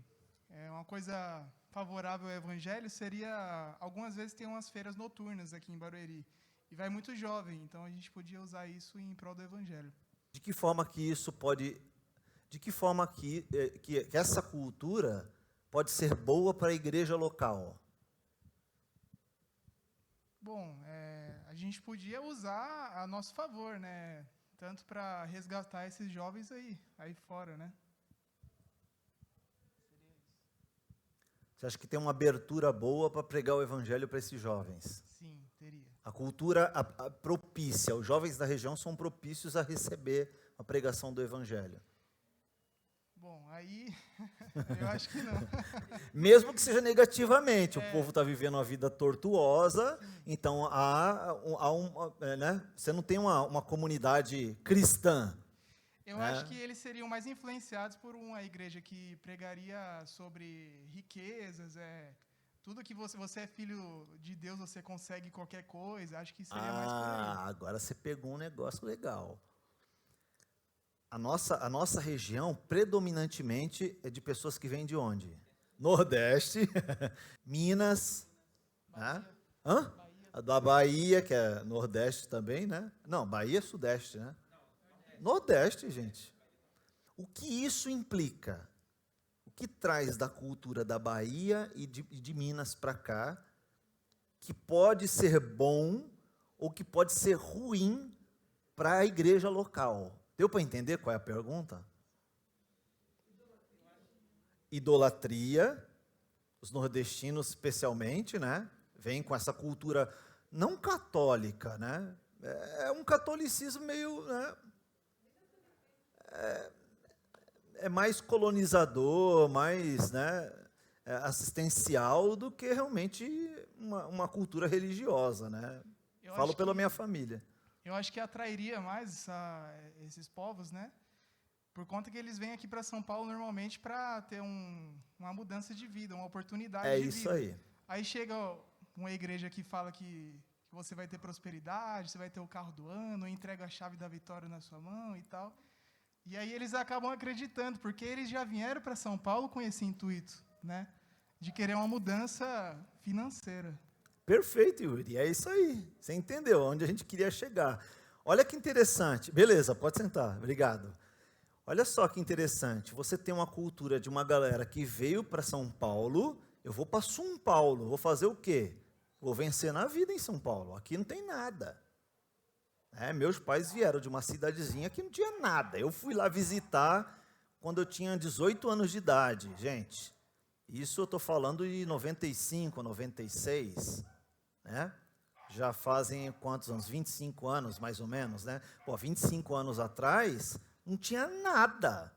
uma coisa favorável ao evangelho seria, algumas vezes tem umas feiras noturnas aqui em Barueri, e vai muito jovem, então a gente podia usar isso em prol do evangelho. De que forma que isso pode, de que forma que essa cultura pode ser boa para a igreja local? Bom, a gente podia usar a nosso favor, né? Tanto para resgatar esses jovens aí fora, né? Você acha que tem uma abertura boa para pregar o evangelho para esses jovens? Sim, teria. A cultura propícia, os jovens da região são propícios a receber a pregação do evangelho. Bom, aí eu acho que não. Mesmo que seja negativamente, o povo está vivendo uma vida tortuosa, então né? Você não tem uma comunidade cristã. Eu acho que eles seriam mais influenciados por uma igreja que pregaria sobre riquezas, tudo que você é filho de Deus, você consegue qualquer coisa. Acho que seria mais por aí. Agora você pegou um negócio legal. A nossa região, predominantemente, é de pessoas que vêm de onde? Nordeste, Minas, Bahia. Hã? Da Bahia, que é Nordeste também, né? Não, Bahia é Sudeste, né? Nordeste, gente. O que isso implica? O que traz da cultura da Bahia e de Minas para cá, que pode ser bom ou que pode ser ruim para a igreja local? Deu para entender qual é a pergunta? Idolatria, os nordestinos especialmente, né? Vêm com essa cultura não católica, né? É um catolicismo meio, né? É mais colonizador, mais, né, assistencial do que realmente uma cultura religiosa, né? Falo pela minha família. Eu acho que atrairia mais esses povos, né? Por conta que eles vêm aqui para São Paulo normalmente para ter uma mudança de vida, uma oportunidade de vida. É isso aí. Aí chega uma igreja que fala que você vai ter prosperidade, você vai ter o carro do ano, entrega a chave da vitória na sua mão e tal. E aí eles acabam acreditando, porque eles já vieram para São Paulo com esse intuito, né? De querer uma mudança financeira. Perfeito, Yuri. É isso aí. Você entendeu onde a gente queria chegar. Olha que interessante. Beleza, pode sentar. Obrigado. Olha só que interessante. Você tem uma cultura de uma galera que veio para São Paulo. Eu vou para São Paulo. Vou fazer o quê? Vou vencer na vida em São Paulo. Aqui não tem nada. Meus pais vieram de uma cidadezinha que não tinha nada. Eu fui lá visitar quando eu tinha 18 anos de idade, gente. Isso eu estou falando de 95, 96, né? Já fazem quantos anos? 25 anos, mais ou menos, né? 25 anos atrás, não tinha nada.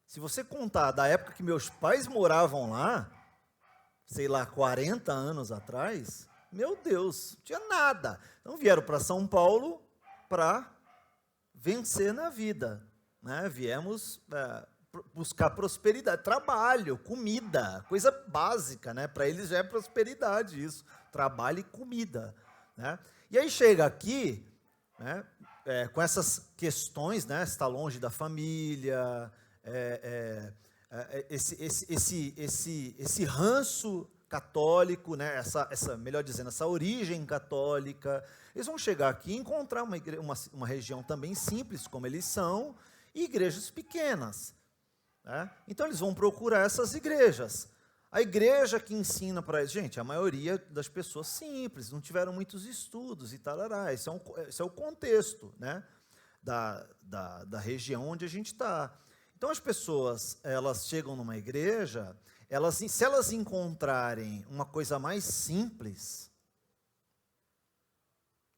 Se você contar da época que meus pais moravam lá, sei lá, 40 anos atrás, meu Deus, não tinha nada. Então vieram para São Paulo para vencer na vida, né? Viemos buscar prosperidade, trabalho, comida, coisa básica, né? Para eles já é prosperidade isso, trabalho e comida, né? E aí chega aqui, né? Com essas questões, né? Está longe da família, esse ranço católico, né? Melhor dizendo, essa origem católica. Eles vão chegar aqui e encontrar uma região também simples, como eles são, e igrejas pequenas, né? Então eles vão procurar essas igrejas. A igreja que ensina para eles, gente, a maioria das pessoas simples, não tiveram muitos estudos e tal, esse é o contexto, né, da região onde a gente está. Então as pessoas, elas chegam numa igreja, se elas encontrarem uma coisa mais simples,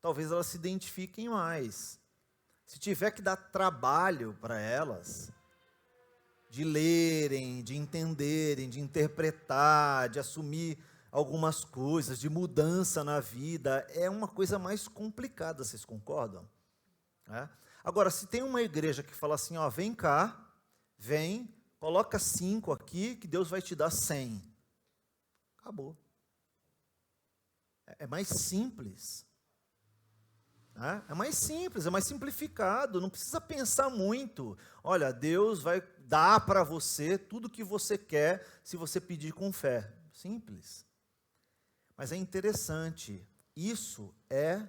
talvez elas se identifiquem mais. Se tiver que dar trabalho para elas, de lerem, de entenderem, de interpretar, de assumir algumas coisas, de mudança na vida, é uma coisa mais complicada, vocês concordam? Agora, se tem uma igreja que fala assim, ó, vem cá, vem, coloca 5 aqui, que Deus vai te dar 100. Acabou. É mais simples. É mais simples, é mais simplificado, não precisa pensar muito. Olha, Deus vai dar para você tudo o que você quer se você pedir com fé. Simples. Mas é interessante, isso é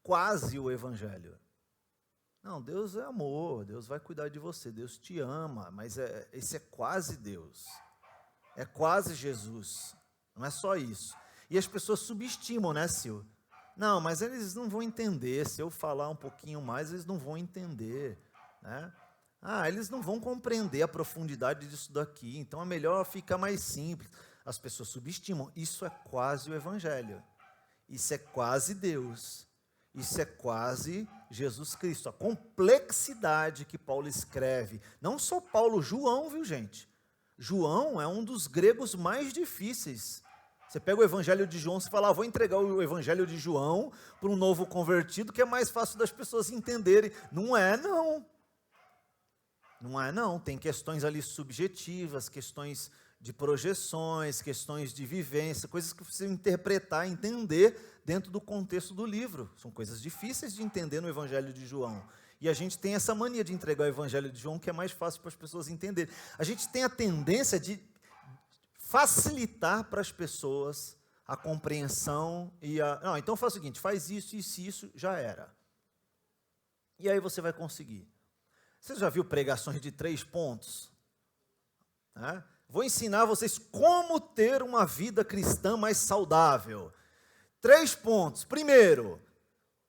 quase o Evangelho. Não, Deus é amor, Deus vai cuidar de você, Deus te ama, mas esse é quase Deus. É quase Jesus, não é só isso. E as pessoas subestimam, né, Sil? Não, mas eles não vão entender, se eu falar um pouquinho mais, eles não vão entender, né? Eles não vão compreender a profundidade disso daqui, então é melhor ficar mais simples. As pessoas subestimam, isso é quase o Evangelho, isso é quase Deus, isso é quase Jesus Cristo. A complexidade que Paulo escreve, não só Paulo, João, viu, gente? João é um dos gregos mais difíceis. Você pega o Evangelho de João, você fala, vou entregar o Evangelho de João para um novo convertido, que é mais fácil das pessoas entenderem. Não é, não. Não é, não. Tem questões ali subjetivas, questões de projeções, questões de vivência, coisas que você interpretar, entender dentro do contexto do livro. São coisas difíceis de entender no Evangelho de João. E a gente tem essa mania de entregar o Evangelho de João, que é mais fácil para as pessoas entenderem. A gente tem a tendência de facilitar para as pessoas a compreensão Não, então faz o seguinte, faz isso, isso e isso, já era. E aí você vai conseguir. Você já viu pregações de 3 pontos? Vou ensinar vocês como ter uma vida cristã mais saudável. 3 pontos. Primeiro,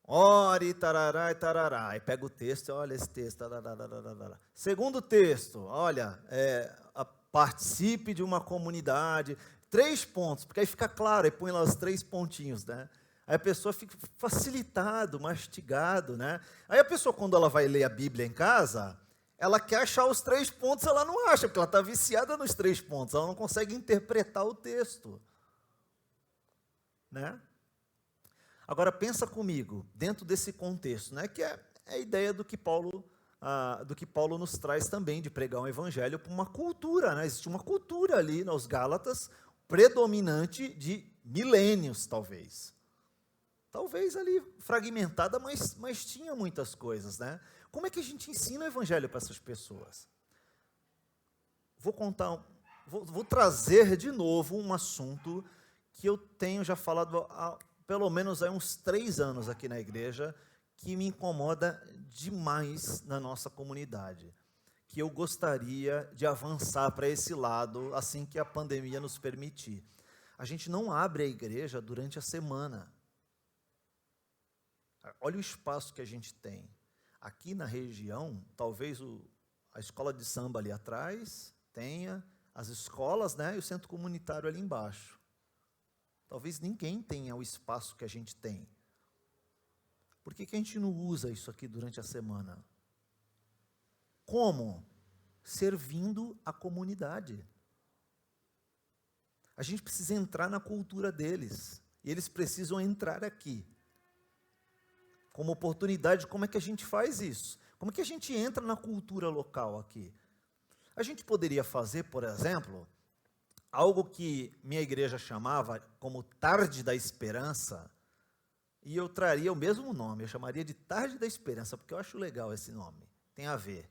ore, tarará e tarará. Aí pega o texto e olha esse texto. Tarará. Segundo texto, olha, participe de uma comunidade. 3 pontos, porque aí fica claro, aí põe lá os 3 pontinhos, né? Aí a pessoa fica facilitado, mastigado, né? Aí a pessoa, quando ela vai ler a Bíblia em casa, ela quer achar os 3 pontos, ela não acha, porque ela está viciada nos 3 pontos, ela não consegue interpretar o texto, né? Agora pensa comigo, dentro desse contexto, né? Que é a ideia do que Paulo nos traz também, de pregar um evangelho para uma cultura, né? Existe uma cultura ali nos Gálatas, predominante de milênios, talvez. Talvez ali fragmentada, mas tinha muitas coisas, né? Como é que a gente ensina o evangelho para essas pessoas? Vou trazer de novo um assunto que eu tenho já falado há pelo menos há uns 3 anos aqui na igreja, que me incomoda demais na nossa comunidade, que eu gostaria de avançar para esse lado assim que a pandemia nos permitir. A gente não abre a igreja durante a semana. Olha o espaço que a gente tem. Aqui na região, talvez a escola de samba ali atrás tenha, as escolas, né, e o centro comunitário ali embaixo. Talvez ninguém tenha o espaço que a gente tem. Por que a gente não usa isso aqui durante a semana? Como? Servindo a comunidade. A gente precisa entrar na cultura deles. E eles precisam entrar aqui. Como oportunidade, como é que a gente faz isso? Como é que a gente entra na cultura local aqui? A gente poderia fazer, por exemplo, algo que minha igreja chamava como Tarde da Esperança, e eu traria o mesmo nome, eu chamaria de Tarde da Esperança, porque eu acho legal esse nome, tem a ver.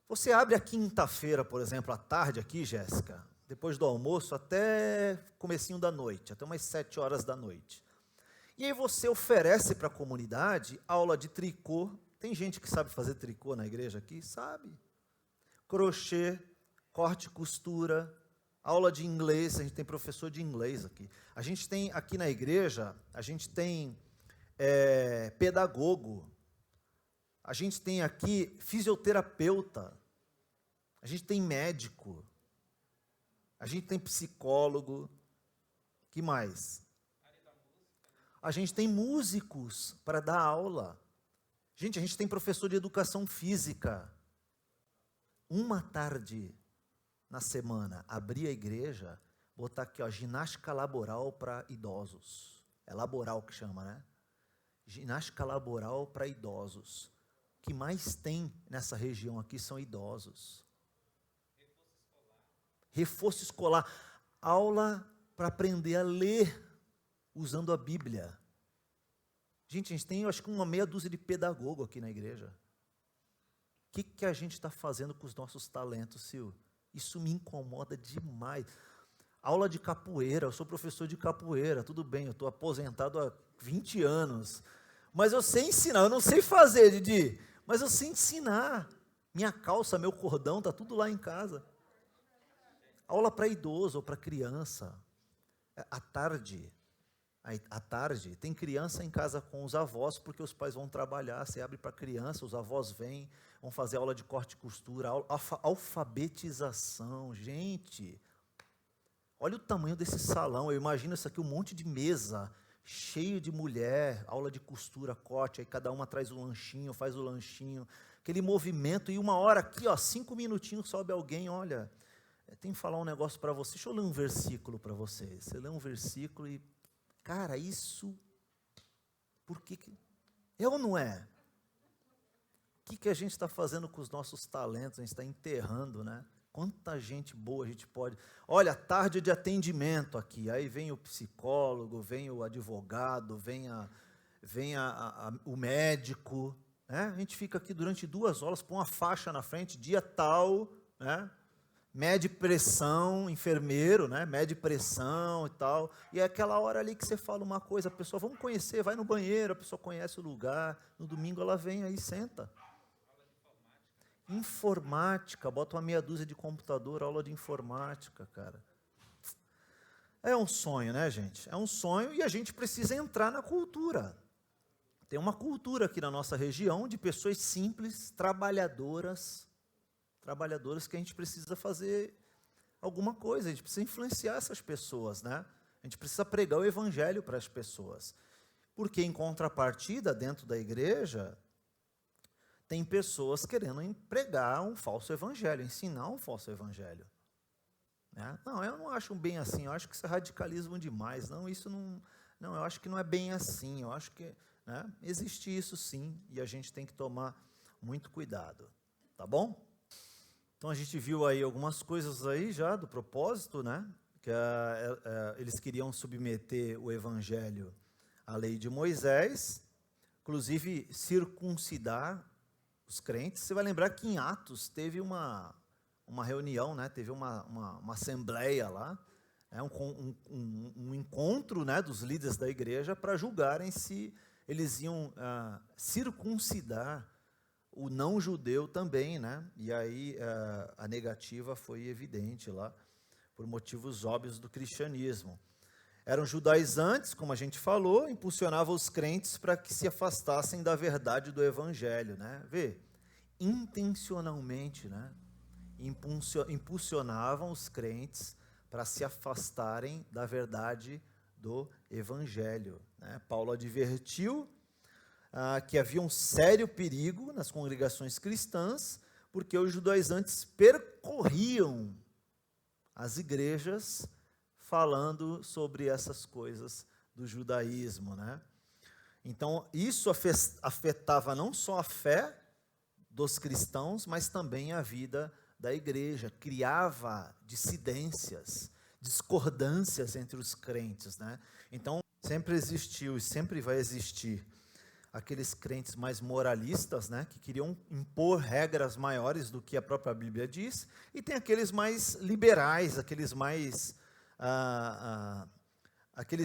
Você abre a quinta-feira, por exemplo, à tarde aqui, Jéssica, depois do almoço até comecinho da noite, até umas 7 horas da noite. E aí você oferece para a comunidade aula de tricô. Tem gente que sabe fazer tricô na igreja aqui? Sabe. Crochê, corte e costura, aula de inglês, a gente tem professor de inglês aqui. A gente tem aqui na igreja, a gente tem pedagogo, a gente tem aqui fisioterapeuta, a gente tem médico, a gente tem psicólogo, que mais? A gente tem músicos para dar aula. Gente, a gente tem professor de educação física. Uma tarde na semana, abrir a igreja, botar aqui, ó, ginástica laboral para idosos. É laboral que chama, né? Ginástica laboral para idosos. O que mais tem nessa região aqui são idosos. Reforço escolar. Aula para aprender a ler usando a Bíblia. Gente, a gente tem, eu acho que uma meia dúzia de pedagogo aqui na igreja. O que a gente está fazendo com os nossos talentos, Sil? Isso me incomoda demais. Aula de capoeira, eu sou professor de capoeira, tudo bem, eu estou aposentado há 20 anos. Mas eu sei ensinar, eu não sei fazer, Didi, mas eu sei ensinar. Minha calça, meu cordão, está tudo lá em casa. Aula para idoso ou para criança. À tarde, tem criança em casa com os avós, porque os pais vão trabalhar, você abre para criança, os avós vêm, vão fazer aula de corte e costura, alfabetização. Gente, olha o tamanho desse salão, eu imagino isso aqui, um monte de mesa, cheio de mulher, aula de costura, corte, aí cada uma traz o lanchinho, faz o lanchinho, aquele movimento, e uma hora aqui, ó, 5 minutinhos, sobe alguém, olha, tem que falar um negócio para você, deixa eu ler um versículo para vocês, você lê um versículo e, cara, isso, por que é ou não é? O que a gente está fazendo com os nossos talentos? A gente está enterrando, né? Quanta gente boa a gente pode... Olha, tarde de atendimento aqui, aí vem o psicólogo, vem o advogado, vem o médico, né? A gente fica aqui durante 2 horas, põe uma faixa na frente, dia tal, né? Mede pressão, enfermeiro, né? Mede pressão e tal, e é aquela hora ali que você fala uma coisa, a pessoa, vamos conhecer, vai no banheiro, a pessoa conhece o lugar, no domingo ela vem aí, senta. Informática, bota uma meia dúzia de computador, aula de informática, cara. É um sonho, né, gente? É um sonho e a gente precisa entrar na cultura. Tem uma cultura aqui na nossa região de pessoas simples, trabalhadoras que a gente precisa fazer alguma coisa, a gente precisa influenciar essas pessoas, né? A gente precisa pregar o evangelho para as pessoas. Porque, em contrapartida, dentro da igreja, tem pessoas querendo pregar um falso evangelho, ensinar um falso evangelho. Né? Não, eu não acho bem assim, eu acho que isso é radicalismo demais. Não, isso não, eu acho que não é bem assim, eu acho que, né, existe isso sim, e a gente tem que tomar muito cuidado. Tá bom? Então a gente viu aí algumas coisas aí já do propósito, né? Que eles queriam submeter o evangelho à lei de Moisés, inclusive circuncidar os crentes. Você vai lembrar que em Atos teve uma reunião, né? Teve uma assembleia lá, né? um encontro, né, dos líderes da igreja para julgarem se eles iam circuncidar o não-judeu também, né? E aí a negativa foi evidente lá, por motivos óbvios do cristianismo. Eram judaizantes, como a gente falou, impulsionavam os crentes para que se afastassem da verdade do evangelho, né? Vê, intencionalmente, né? Impulsionavam os crentes para se afastarem da verdade do evangelho, né? Paulo advertiu que havia um sério perigo nas congregações cristãs, porque os judaizantes percorriam as igrejas falando sobre essas coisas do judaísmo, né? Então, isso afetava não só a fé dos cristãos, mas também a vida da igreja, criava dissidências, discordâncias entre os crentes, né? Então, sempre existiu e sempre vai existir aqueles crentes mais moralistas, né, que queriam impor regras maiores do que a própria Bíblia diz, e tem aqueles mais liberais, aqueles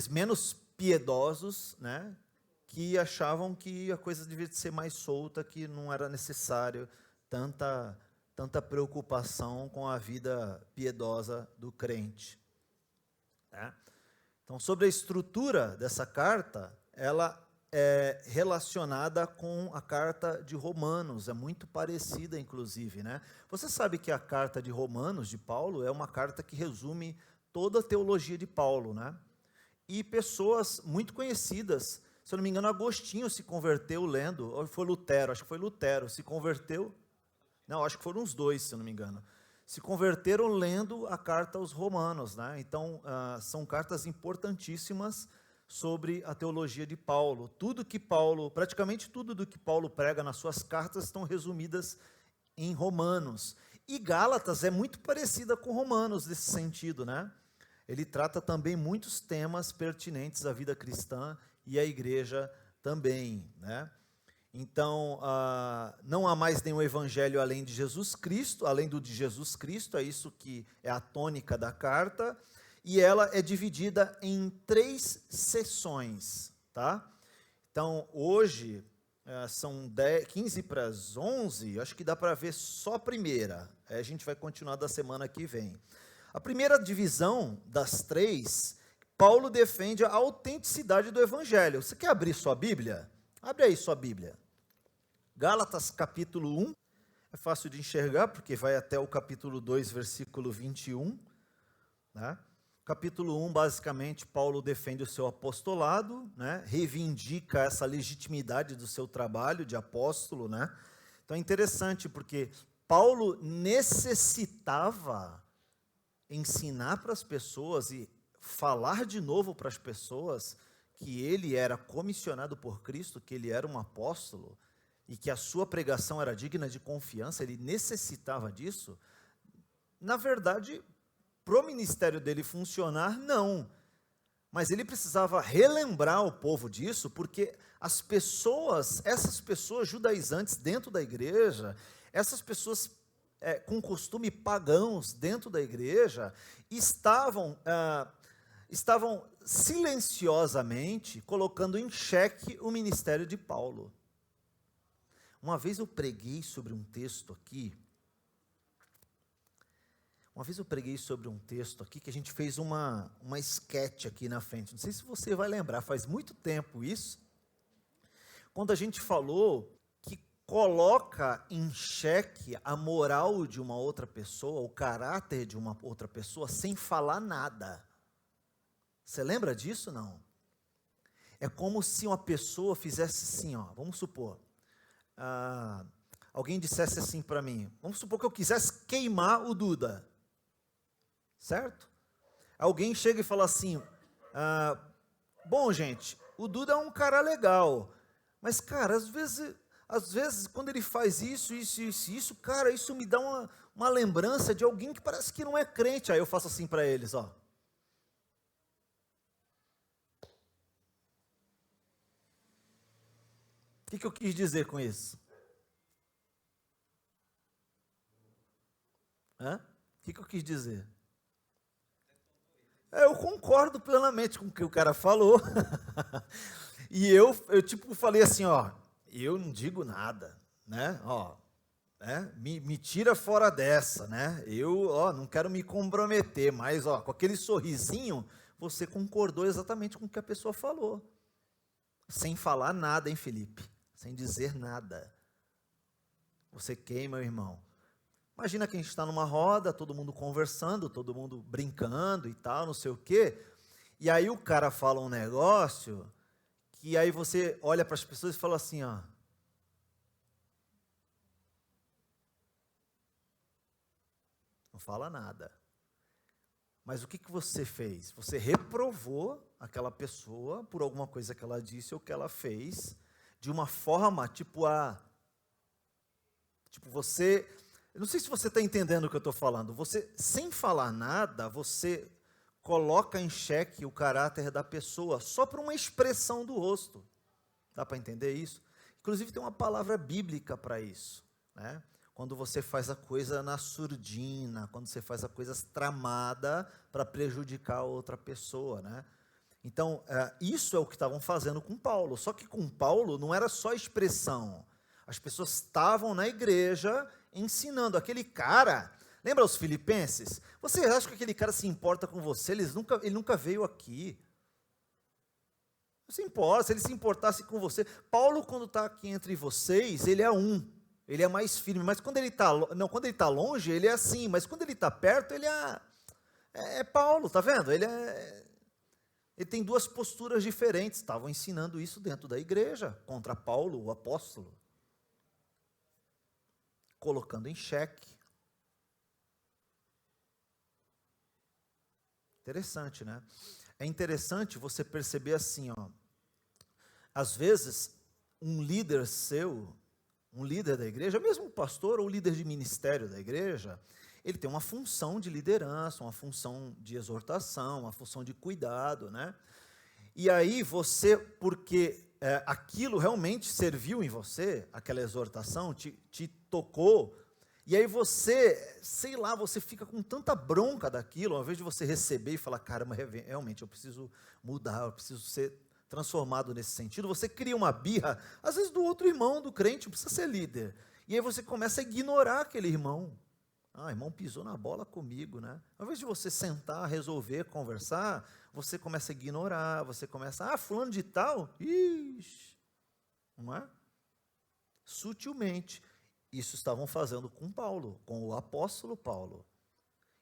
menos piedosos, né, que achavam que a coisa devia ser mais solta, que não era necessário tanta preocupação com a vida piedosa do crente. Né? Então, sobre a estrutura dessa carta, ela é relacionada com a carta de Romanos, é muito parecida, inclusive, né? Você sabe que a carta de Romanos, de Paulo, é uma carta que resume toda a teologia de Paulo, né? E pessoas muito conhecidas, se eu não me engano, Agostinho se converteu lendo, ou foi Lutero, acho que foi Lutero, se converteu, não, acho que foram os dois, se eu não me engano, se converteram lendo a carta aos Romanos, né? Então, são cartas importantíssimas sobre a teologia de Paulo. Praticamente tudo do que Paulo prega nas suas cartas estão resumidas em Romanos. E Gálatas é muito parecida com Romanos nesse sentido, né? Ele trata também muitos temas pertinentes à vida cristã e à igreja também, né? Então, não há mais nenhum evangelho além de Jesus Cristo, além do de Jesus Cristo, é isso que é a tônica da carta, e ela é dividida em 3 sessões, tá? Então, hoje, são 15 para as 11, acho que dá para ver só a primeira, aí a gente vai continuar da semana que vem. A primeira divisão das 3, Paulo defende a autenticidade do evangelho. Você quer abrir sua Bíblia? Abre aí sua Bíblia. Gálatas capítulo 1, é fácil de enxergar, porque vai até o capítulo 2, versículo 21, né? Capítulo 1, basicamente, Paulo defende o seu apostolado, né? Reivindica essa legitimidade do seu trabalho de apóstolo, né? Então é interessante, porque Paulo necessitava ensinar para as pessoas e falar de novo para as pessoas que ele era comissionado por Cristo, que ele era um apóstolo, e que a sua pregação era digna de confiança, ele necessitava disso. Na verdade, para o ministério dele funcionar, não. Mas ele precisava relembrar o povo disso, porque essas pessoas judaizantes dentro da igreja, essas pessoas com costume pagãos dentro da igreja, estavam silenciosamente colocando em xeque o ministério de Paulo. Uma vez eu preguei sobre um texto aqui, que a gente fez uma sketch aqui na frente. Não sei se você vai lembrar, faz muito tempo isso. Quando a gente falou que coloca em xeque a moral de uma outra pessoa, o caráter de uma outra pessoa, sem falar nada. Você lembra disso, não? É como se uma pessoa fizesse assim, ó, vamos supor, alguém dissesse assim para mim, vamos supor que eu quisesse queimar o Duda, certo? Alguém chega e fala assim, bom, gente, o Duda é um cara legal, mas, cara, às vezes quando ele faz isso, cara, isso me dá uma lembrança de alguém que parece que não é crente. Aí eu faço assim para eles, ó. O que eu quis dizer com isso? O que eu quis dizer? Eu concordo plenamente com o que o cara falou. E eu tipo falei assim, ó, eu não digo nada, né? Ó, né? Me tira fora dessa, né? Eu, não quero me comprometer, mas, com aquele sorrisinho, você concordou exatamente com o que a pessoa falou. Sem falar nada, hein, Felipe? Sem dizer nada. Você queima, meu irmão. Imagina que a gente está numa roda, todo mundo conversando, todo mundo brincando e tal, não sei o quê. E aí o cara fala um negócio que aí você olha para as pessoas e fala assim, ó. Não fala nada. Mas o que você fez? Você reprovou aquela pessoa por alguma coisa que ela disse ou que ela fez, de uma forma tipo você... Eu não sei se você está entendendo o que eu estou falando. Você, sem falar nada, você coloca em xeque o caráter da pessoa só por uma expressão do rosto. Dá para entender isso? Inclusive tem uma palavra bíblica para isso, né? Quando você faz a coisa na surdina, quando você faz a coisa tramada para prejudicar a outra pessoa, né? Então, isso é o que estavam fazendo com Paulo. Só que com Paulo não era só expressão. As pessoas estavam na igreja ensinando. Aquele cara, lembra os filipenses? Você acha que aquele cara se importa com você? Ele nunca veio aqui. Não se importa, se ele se importasse com você. Paulo, quando está aqui entre vocês, ele é um. Ele é mais firme. Mas quando ele está longe, ele é assim. Mas quando ele está perto, ele é Paulo, tá vendo? Ele tem duas posturas diferentes. Estavam ensinando isso dentro da igreja, contra Paulo, o apóstolo. Colocando em xeque. Interessante, né? É interessante você perceber assim, ó. Às vezes, um líder seu, um líder da igreja, mesmo o pastor ou líder de ministério da igreja, ele tem uma função de liderança, uma função de exortação, uma função de cuidado, né? E aí você, porque aquilo realmente serviu em você, aquela exortação, te tocou, e aí você, sei lá, você fica com tanta bronca daquilo, ao invés de você receber e falar, caramba, realmente eu preciso mudar, eu preciso ser transformado nesse sentido, você cria uma birra, às vezes do outro irmão, do crente, não precisa ser líder, e aí você começa a ignorar aquele irmão. Irmão pisou na bola comigo, né? Ao invés de você sentar, resolver, conversar, você começa a ignorar, você começa, fulano de tal, ixi, não é? Sutilmente. Isso estavam fazendo com Paulo, com o apóstolo Paulo.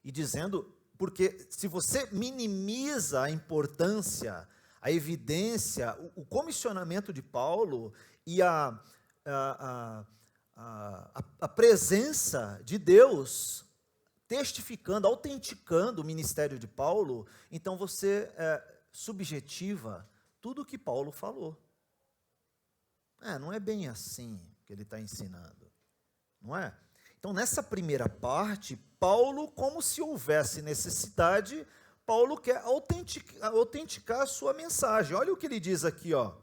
E dizendo, porque se você minimiza a importância, a evidência, o comissionamento de Paulo e a presença de Deus testificando, autenticando o ministério de Paulo, então você subjetiva tudo o que Paulo falou. Não é bem assim que ele está ensinando, não é? Então, nessa primeira parte, Paulo, como se houvesse necessidade, Paulo quer autenticar a sua mensagem. Olha o que ele diz aqui, ó.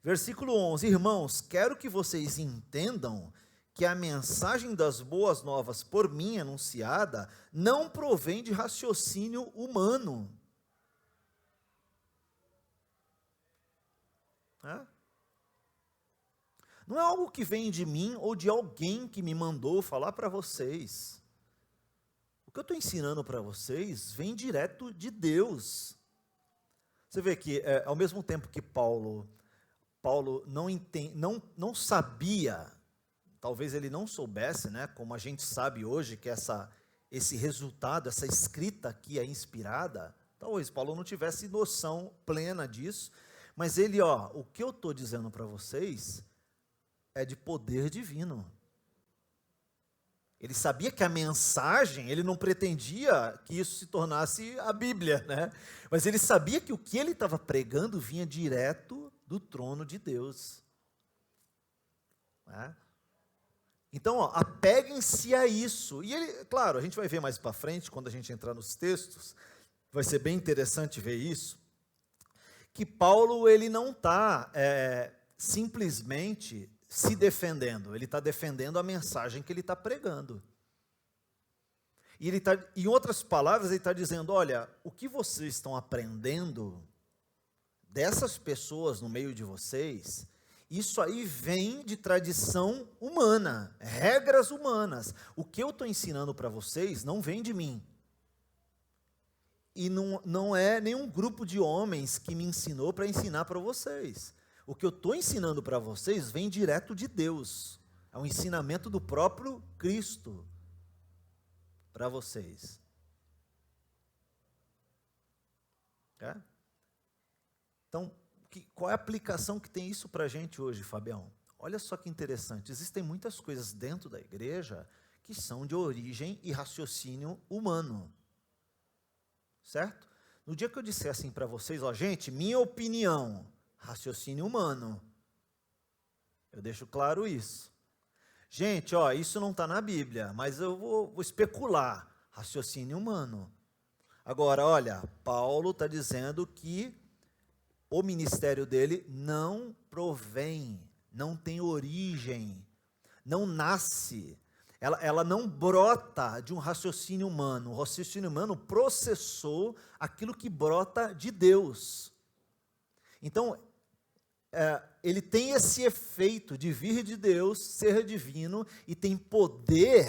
Versículo 11, irmãos, quero que vocês entendam que a mensagem das boas novas por mim anunciada não provém de raciocínio humano. Não é algo que vem de mim ou de alguém que me mandou falar para vocês. O que eu estou ensinando para vocês vem direto de Deus. Você vê que, ao mesmo tempo que Paulo não sabia, talvez ele não soubesse, né, como a gente sabe hoje, que esse resultado, essa escrita aqui é inspirada, talvez Paulo não tivesse noção plena disso, mas ele, o que eu estou dizendo para vocês é de poder divino. Ele sabia que a mensagem, ele não pretendia que isso se tornasse a Bíblia, né? Mas ele sabia que o que ele estava pregando vinha direto do trono de Deus. Então, apeguem-se a isso. E ele, claro, a gente vai ver mais para frente, quando a gente entrar nos textos, vai ser bem interessante ver isso, que Paulo, ele não está simplesmente se defendendo, ele está defendendo a mensagem que ele está pregando. E ele está, em outras palavras, ele está dizendo, olha, o que vocês estão aprendendo dessas pessoas no meio de vocês, isso aí vem de tradição humana, regras humanas. O que eu estou ensinando para vocês não vem de mim. E não é nenhum grupo de homens que me ensinou para ensinar para vocês. O que eu estou ensinando para vocês vem direto de Deus. É um ensinamento do próprio Cristo para vocês. Então, qual é a aplicação que tem isso para a gente hoje, Fabião? Olha só que interessante. Existem muitas coisas dentro da igreja que são de origem e raciocínio humano. certo? No dia que eu disser assim para vocês, ó, gente, minha opinião, raciocínio humano. Eu deixo claro isso. Gente, ó, isso não está na Bíblia, mas eu vou especular. Raciocínio humano. Agora, olha, Paulo está dizendo que o ministério dele não provém, não tem origem, não nasce, ela não brota de um raciocínio humano. O raciocínio humano processou aquilo que brota de Deus. Então, ele tem esse efeito de vir de Deus, ser divino, e tem poder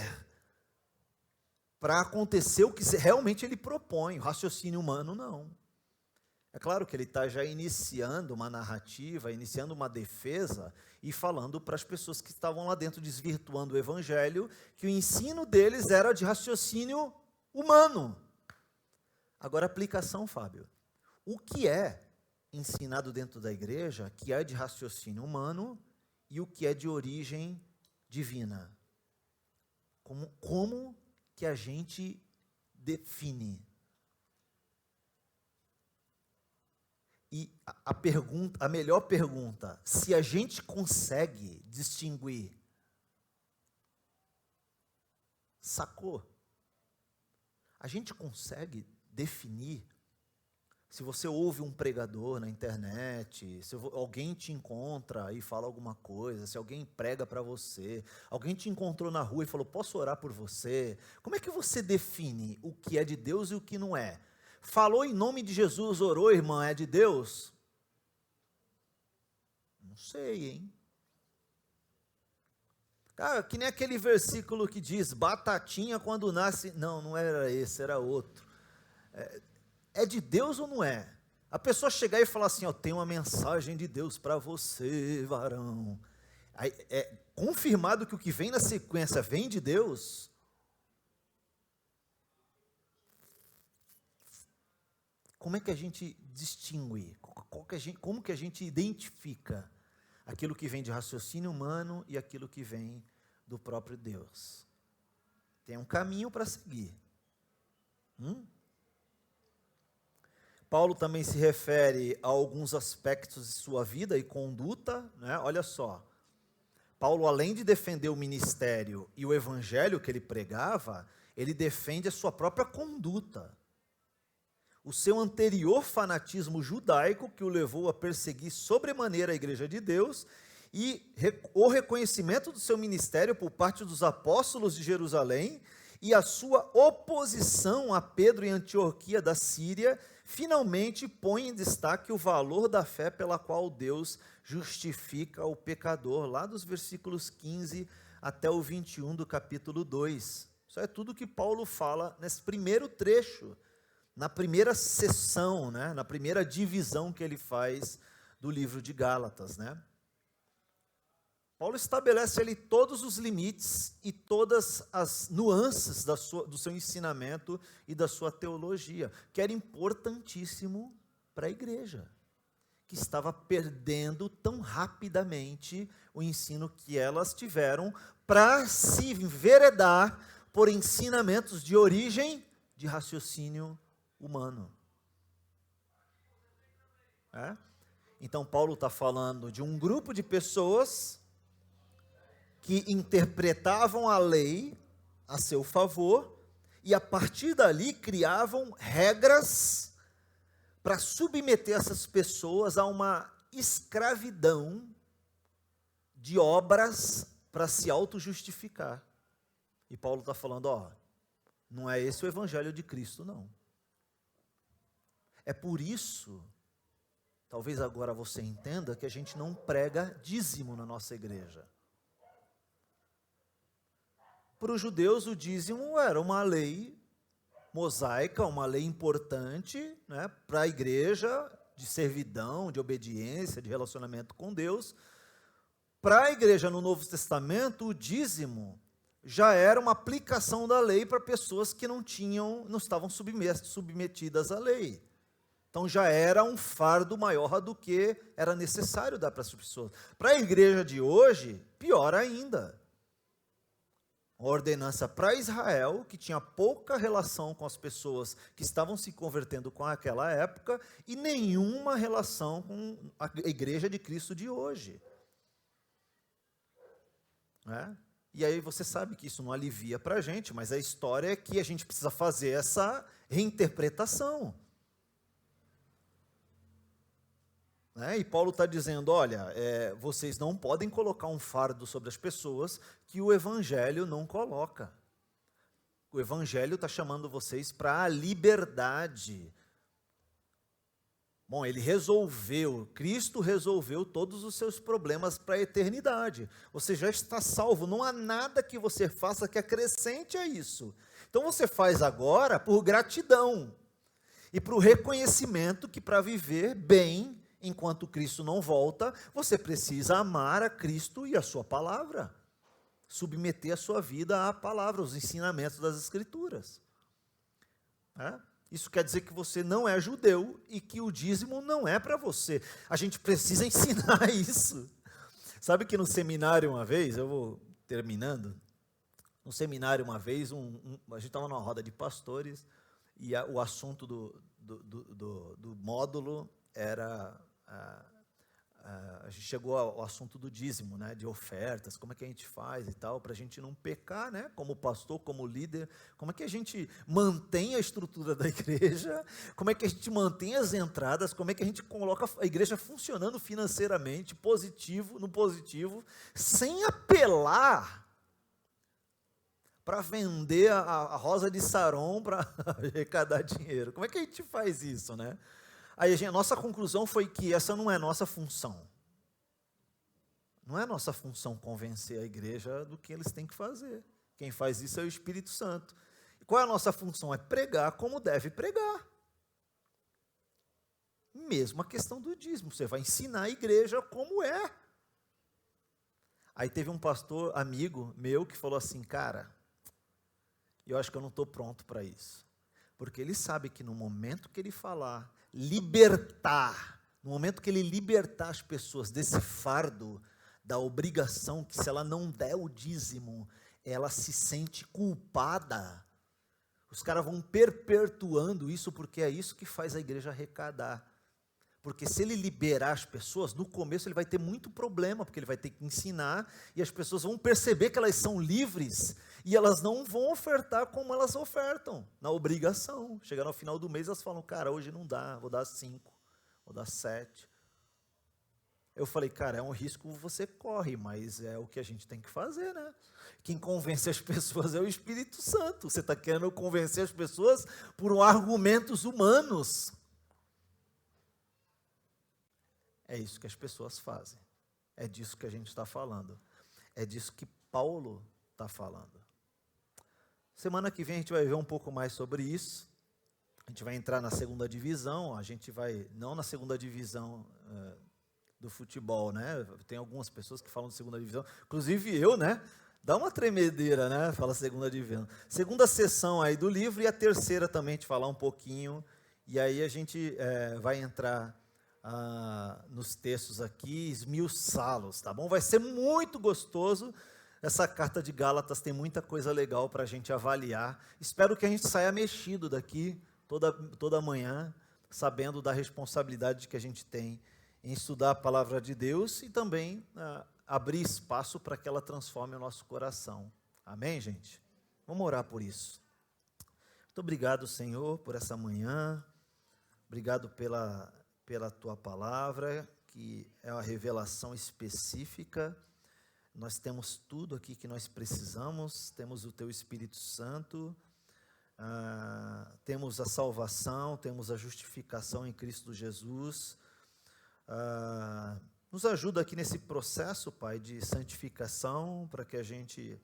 para acontecer o que realmente ele propõe. O raciocínio humano, não. É claro que ele está já iniciando uma narrativa, iniciando uma defesa e falando para as pessoas que estavam lá dentro desvirtuando o evangelho, que o ensino deles era de raciocínio humano. Agora, aplicação, Fábio. O que é ensinado dentro da igreja que é de raciocínio humano e o que é de origem divina? Como que a gente define? E a melhor pergunta, se a gente consegue distinguir, sacou? A gente consegue definir? Se você ouve um pregador na internet, se alguém te encontra e fala alguma coisa, se alguém prega para você, alguém te encontrou na rua e falou, posso orar por você? Como é que você define o que é de Deus e o que não é? Falou em nome de Jesus, orou, irmã, é de Deus? Não sei, hein? Cara, que nem aquele versículo que diz, batatinha quando nasce... Não, não era esse, era outro. É de Deus ou não é? A pessoa chegar e falar assim, ó, tem uma mensagem de Deus para você, varão. Aí, é confirmado que o que vem na sequência vem de Deus? Como é que a gente distingue? Como que a gente identifica aquilo que vem de raciocínio humano e aquilo que vem do próprio Deus? Tem um caminho para seguir. Paulo também se refere a alguns aspectos de sua vida e conduta, né? Olha só, Paulo, além de defender o ministério e o evangelho que ele pregava, ele defende a sua própria conduta. O seu anterior fanatismo judaico, que o levou a perseguir sobremaneira a igreja de Deus, e o reconhecimento do seu ministério por parte dos apóstolos de Jerusalém, e a sua oposição a Pedro em Antioquia da Síria, finalmente põe em destaque o valor da fé pela qual Deus justifica o pecador, lá dos versículos 15 até o 21 do capítulo 2. Isso é tudo que Paulo fala nesse primeiro trecho, na primeira sessão, né, na primeira divisão que ele faz do livro de Gálatas, né? Paulo estabelece ali todos os limites e todas as nuances do seu ensinamento e da sua teologia, que era importantíssimo para a igreja, que estava perdendo tão rapidamente o ensino que elas tiveram para se enveredar por ensinamentos de origem de raciocínio humano. Então, Paulo está falando de um grupo de pessoas que interpretavam a lei a seu favor e, a partir dali, criavam regras para submeter essas pessoas a uma escravidão de obras para se auto-justificar. E Paulo está falando, ó, não é esse o evangelho de Cristo, não. É por isso, talvez agora você entenda, que a gente não prega dízimo na nossa igreja. Para os judeus, o dízimo era uma lei mosaica, uma lei importante, né, para a igreja, de servidão, de obediência, de relacionamento com Deus. Para a igreja no Novo Testamento, o dízimo já era uma aplicação da lei para pessoas que não estavam submetidas à lei. Então já era um fardo maior do que era necessário dar para as pessoas. Para a igreja de hoje, pior ainda. Uma ordenança para Israel, que tinha pouca relação com as pessoas que estavam se convertendo com aquela época, e nenhuma relação com a igreja de Cristo de hoje. Né? E aí você sabe que isso não alivia para a gente, mas a história é que a gente precisa fazer essa reinterpretação. Né? E Paulo está dizendo, olha, vocês não podem colocar um fardo sobre as pessoas que o Evangelho não coloca. O Evangelho está chamando vocês para a liberdade. Bom, Cristo resolveu todos os seus problemas para a eternidade. Você já está salvo, não há nada que você faça que acrescente a isso. Então você faz agora por gratidão e para o reconhecimento que para viver bem, enquanto Cristo não volta, você precisa amar a Cristo e a sua palavra. Submeter a sua vida à palavra, aos ensinamentos das Escrituras. Isso quer dizer que você não é judeu e que o dízimo não é para você. A gente precisa ensinar isso. Sabe que no seminário uma vez, eu vou terminando, no seminário uma vez, a gente estava numa roda de pastores e o assunto do módulo era... a gente chegou ao assunto do dízimo, né, de ofertas, como é que a gente faz e tal, para a gente não pecar, né, como pastor, como líder, como é que a gente mantém a estrutura da igreja, como é que a gente mantém as entradas, como é que a gente coloca a igreja funcionando financeiramente, no positivo, sem apelar para vender a rosa de Saron para arrecadar dinheiro. Como é que a gente faz isso, né? Aí a nossa conclusão foi que essa não é nossa função. Não é nossa função convencer a igreja do que eles têm que fazer. Quem faz isso é o Espírito Santo. E qual é a nossa função? É pregar como deve pregar. Mesmo a questão do dízimo. Você vai ensinar a igreja como é. Aí teve um pastor amigo meu que falou assim, cara, eu acho que eu não estou pronto para isso. Porque ele sabe que no momento que ele falar, no momento que ele libertar as pessoas desse fardo da obrigação, que se ela não der o dízimo, ela se sente culpada. Os caras vão perpetuando isso, porque é isso que faz a igreja arrecadar. Porque se ele liberar as pessoas, no começo ele vai ter muito problema, porque ele vai ter que ensinar, e as pessoas vão perceber que elas são livres, e elas não vão ofertar como elas ofertam, na obrigação. Chegando ao final do mês, elas falam, cara, hoje não dá, vou dar 5, vou dar 7. Eu falei, cara, é um risco que você corre, mas é o que a gente tem que fazer, né? Quem convence as pessoas é o Espírito Santo. Você está querendo convencer as pessoas por argumentos humanos. É isso que as pessoas fazem. É disso que a gente está falando. É disso que Paulo está falando. Semana que vem a gente vai ver um pouco mais sobre isso. A gente vai entrar na segunda divisão. A gente vai, não na segunda divisão do futebol, né? Tem algumas pessoas que falam de segunda divisão. Inclusive eu, né? Dá uma tremedeira, né? Fala segunda divisão. Segunda sessão aí do livro e a terceira também, te falar um pouquinho. E aí a gente vai entrar nos textos aqui, esmiuçá-los, tá bom? Vai ser muito gostoso. Essa carta de Gálatas tem muita coisa legal para a gente avaliar. Espero que a gente saia mexido daqui toda manhã, sabendo da responsabilidade que a gente tem em estudar a palavra de Deus e também abrir espaço para que ela transforme o nosso coração. Amém, gente? Vamos orar por isso. Muito obrigado, Senhor, por essa manhã. Obrigado pela tua palavra, que é uma revelação específica. Nós temos tudo aqui que nós precisamos, temos o teu Espírito Santo, temos a salvação, temos a justificação em Cristo Jesus. Nos ajuda aqui nesse processo, Pai, de santificação, para que a gente,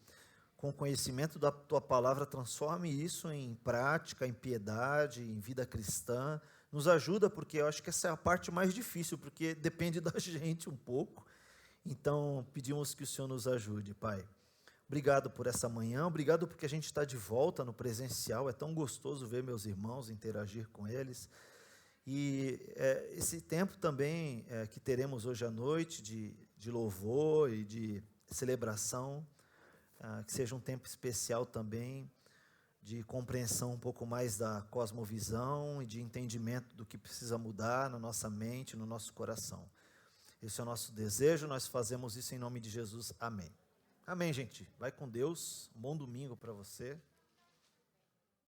com o conhecimento da tua palavra, transforme isso em prática, em piedade, em vida cristã. Nos ajuda, porque eu acho que essa é a parte mais difícil, porque depende da gente um pouco. Então, pedimos que o Senhor nos ajude, Pai. Obrigado por essa manhã, obrigado porque a gente está de volta no presencial. É tão gostoso ver meus irmãos, interagir com eles. E esse tempo também que teremos hoje à noite de louvor e de celebração, que seja um tempo especial também de compreensão um pouco mais da cosmovisão e de entendimento do que precisa mudar na nossa mente, no nosso coração. Esse é o nosso desejo, nós fazemos isso em nome de Jesus. Amém. Amém, gente. Vai com Deus. Um bom domingo para você.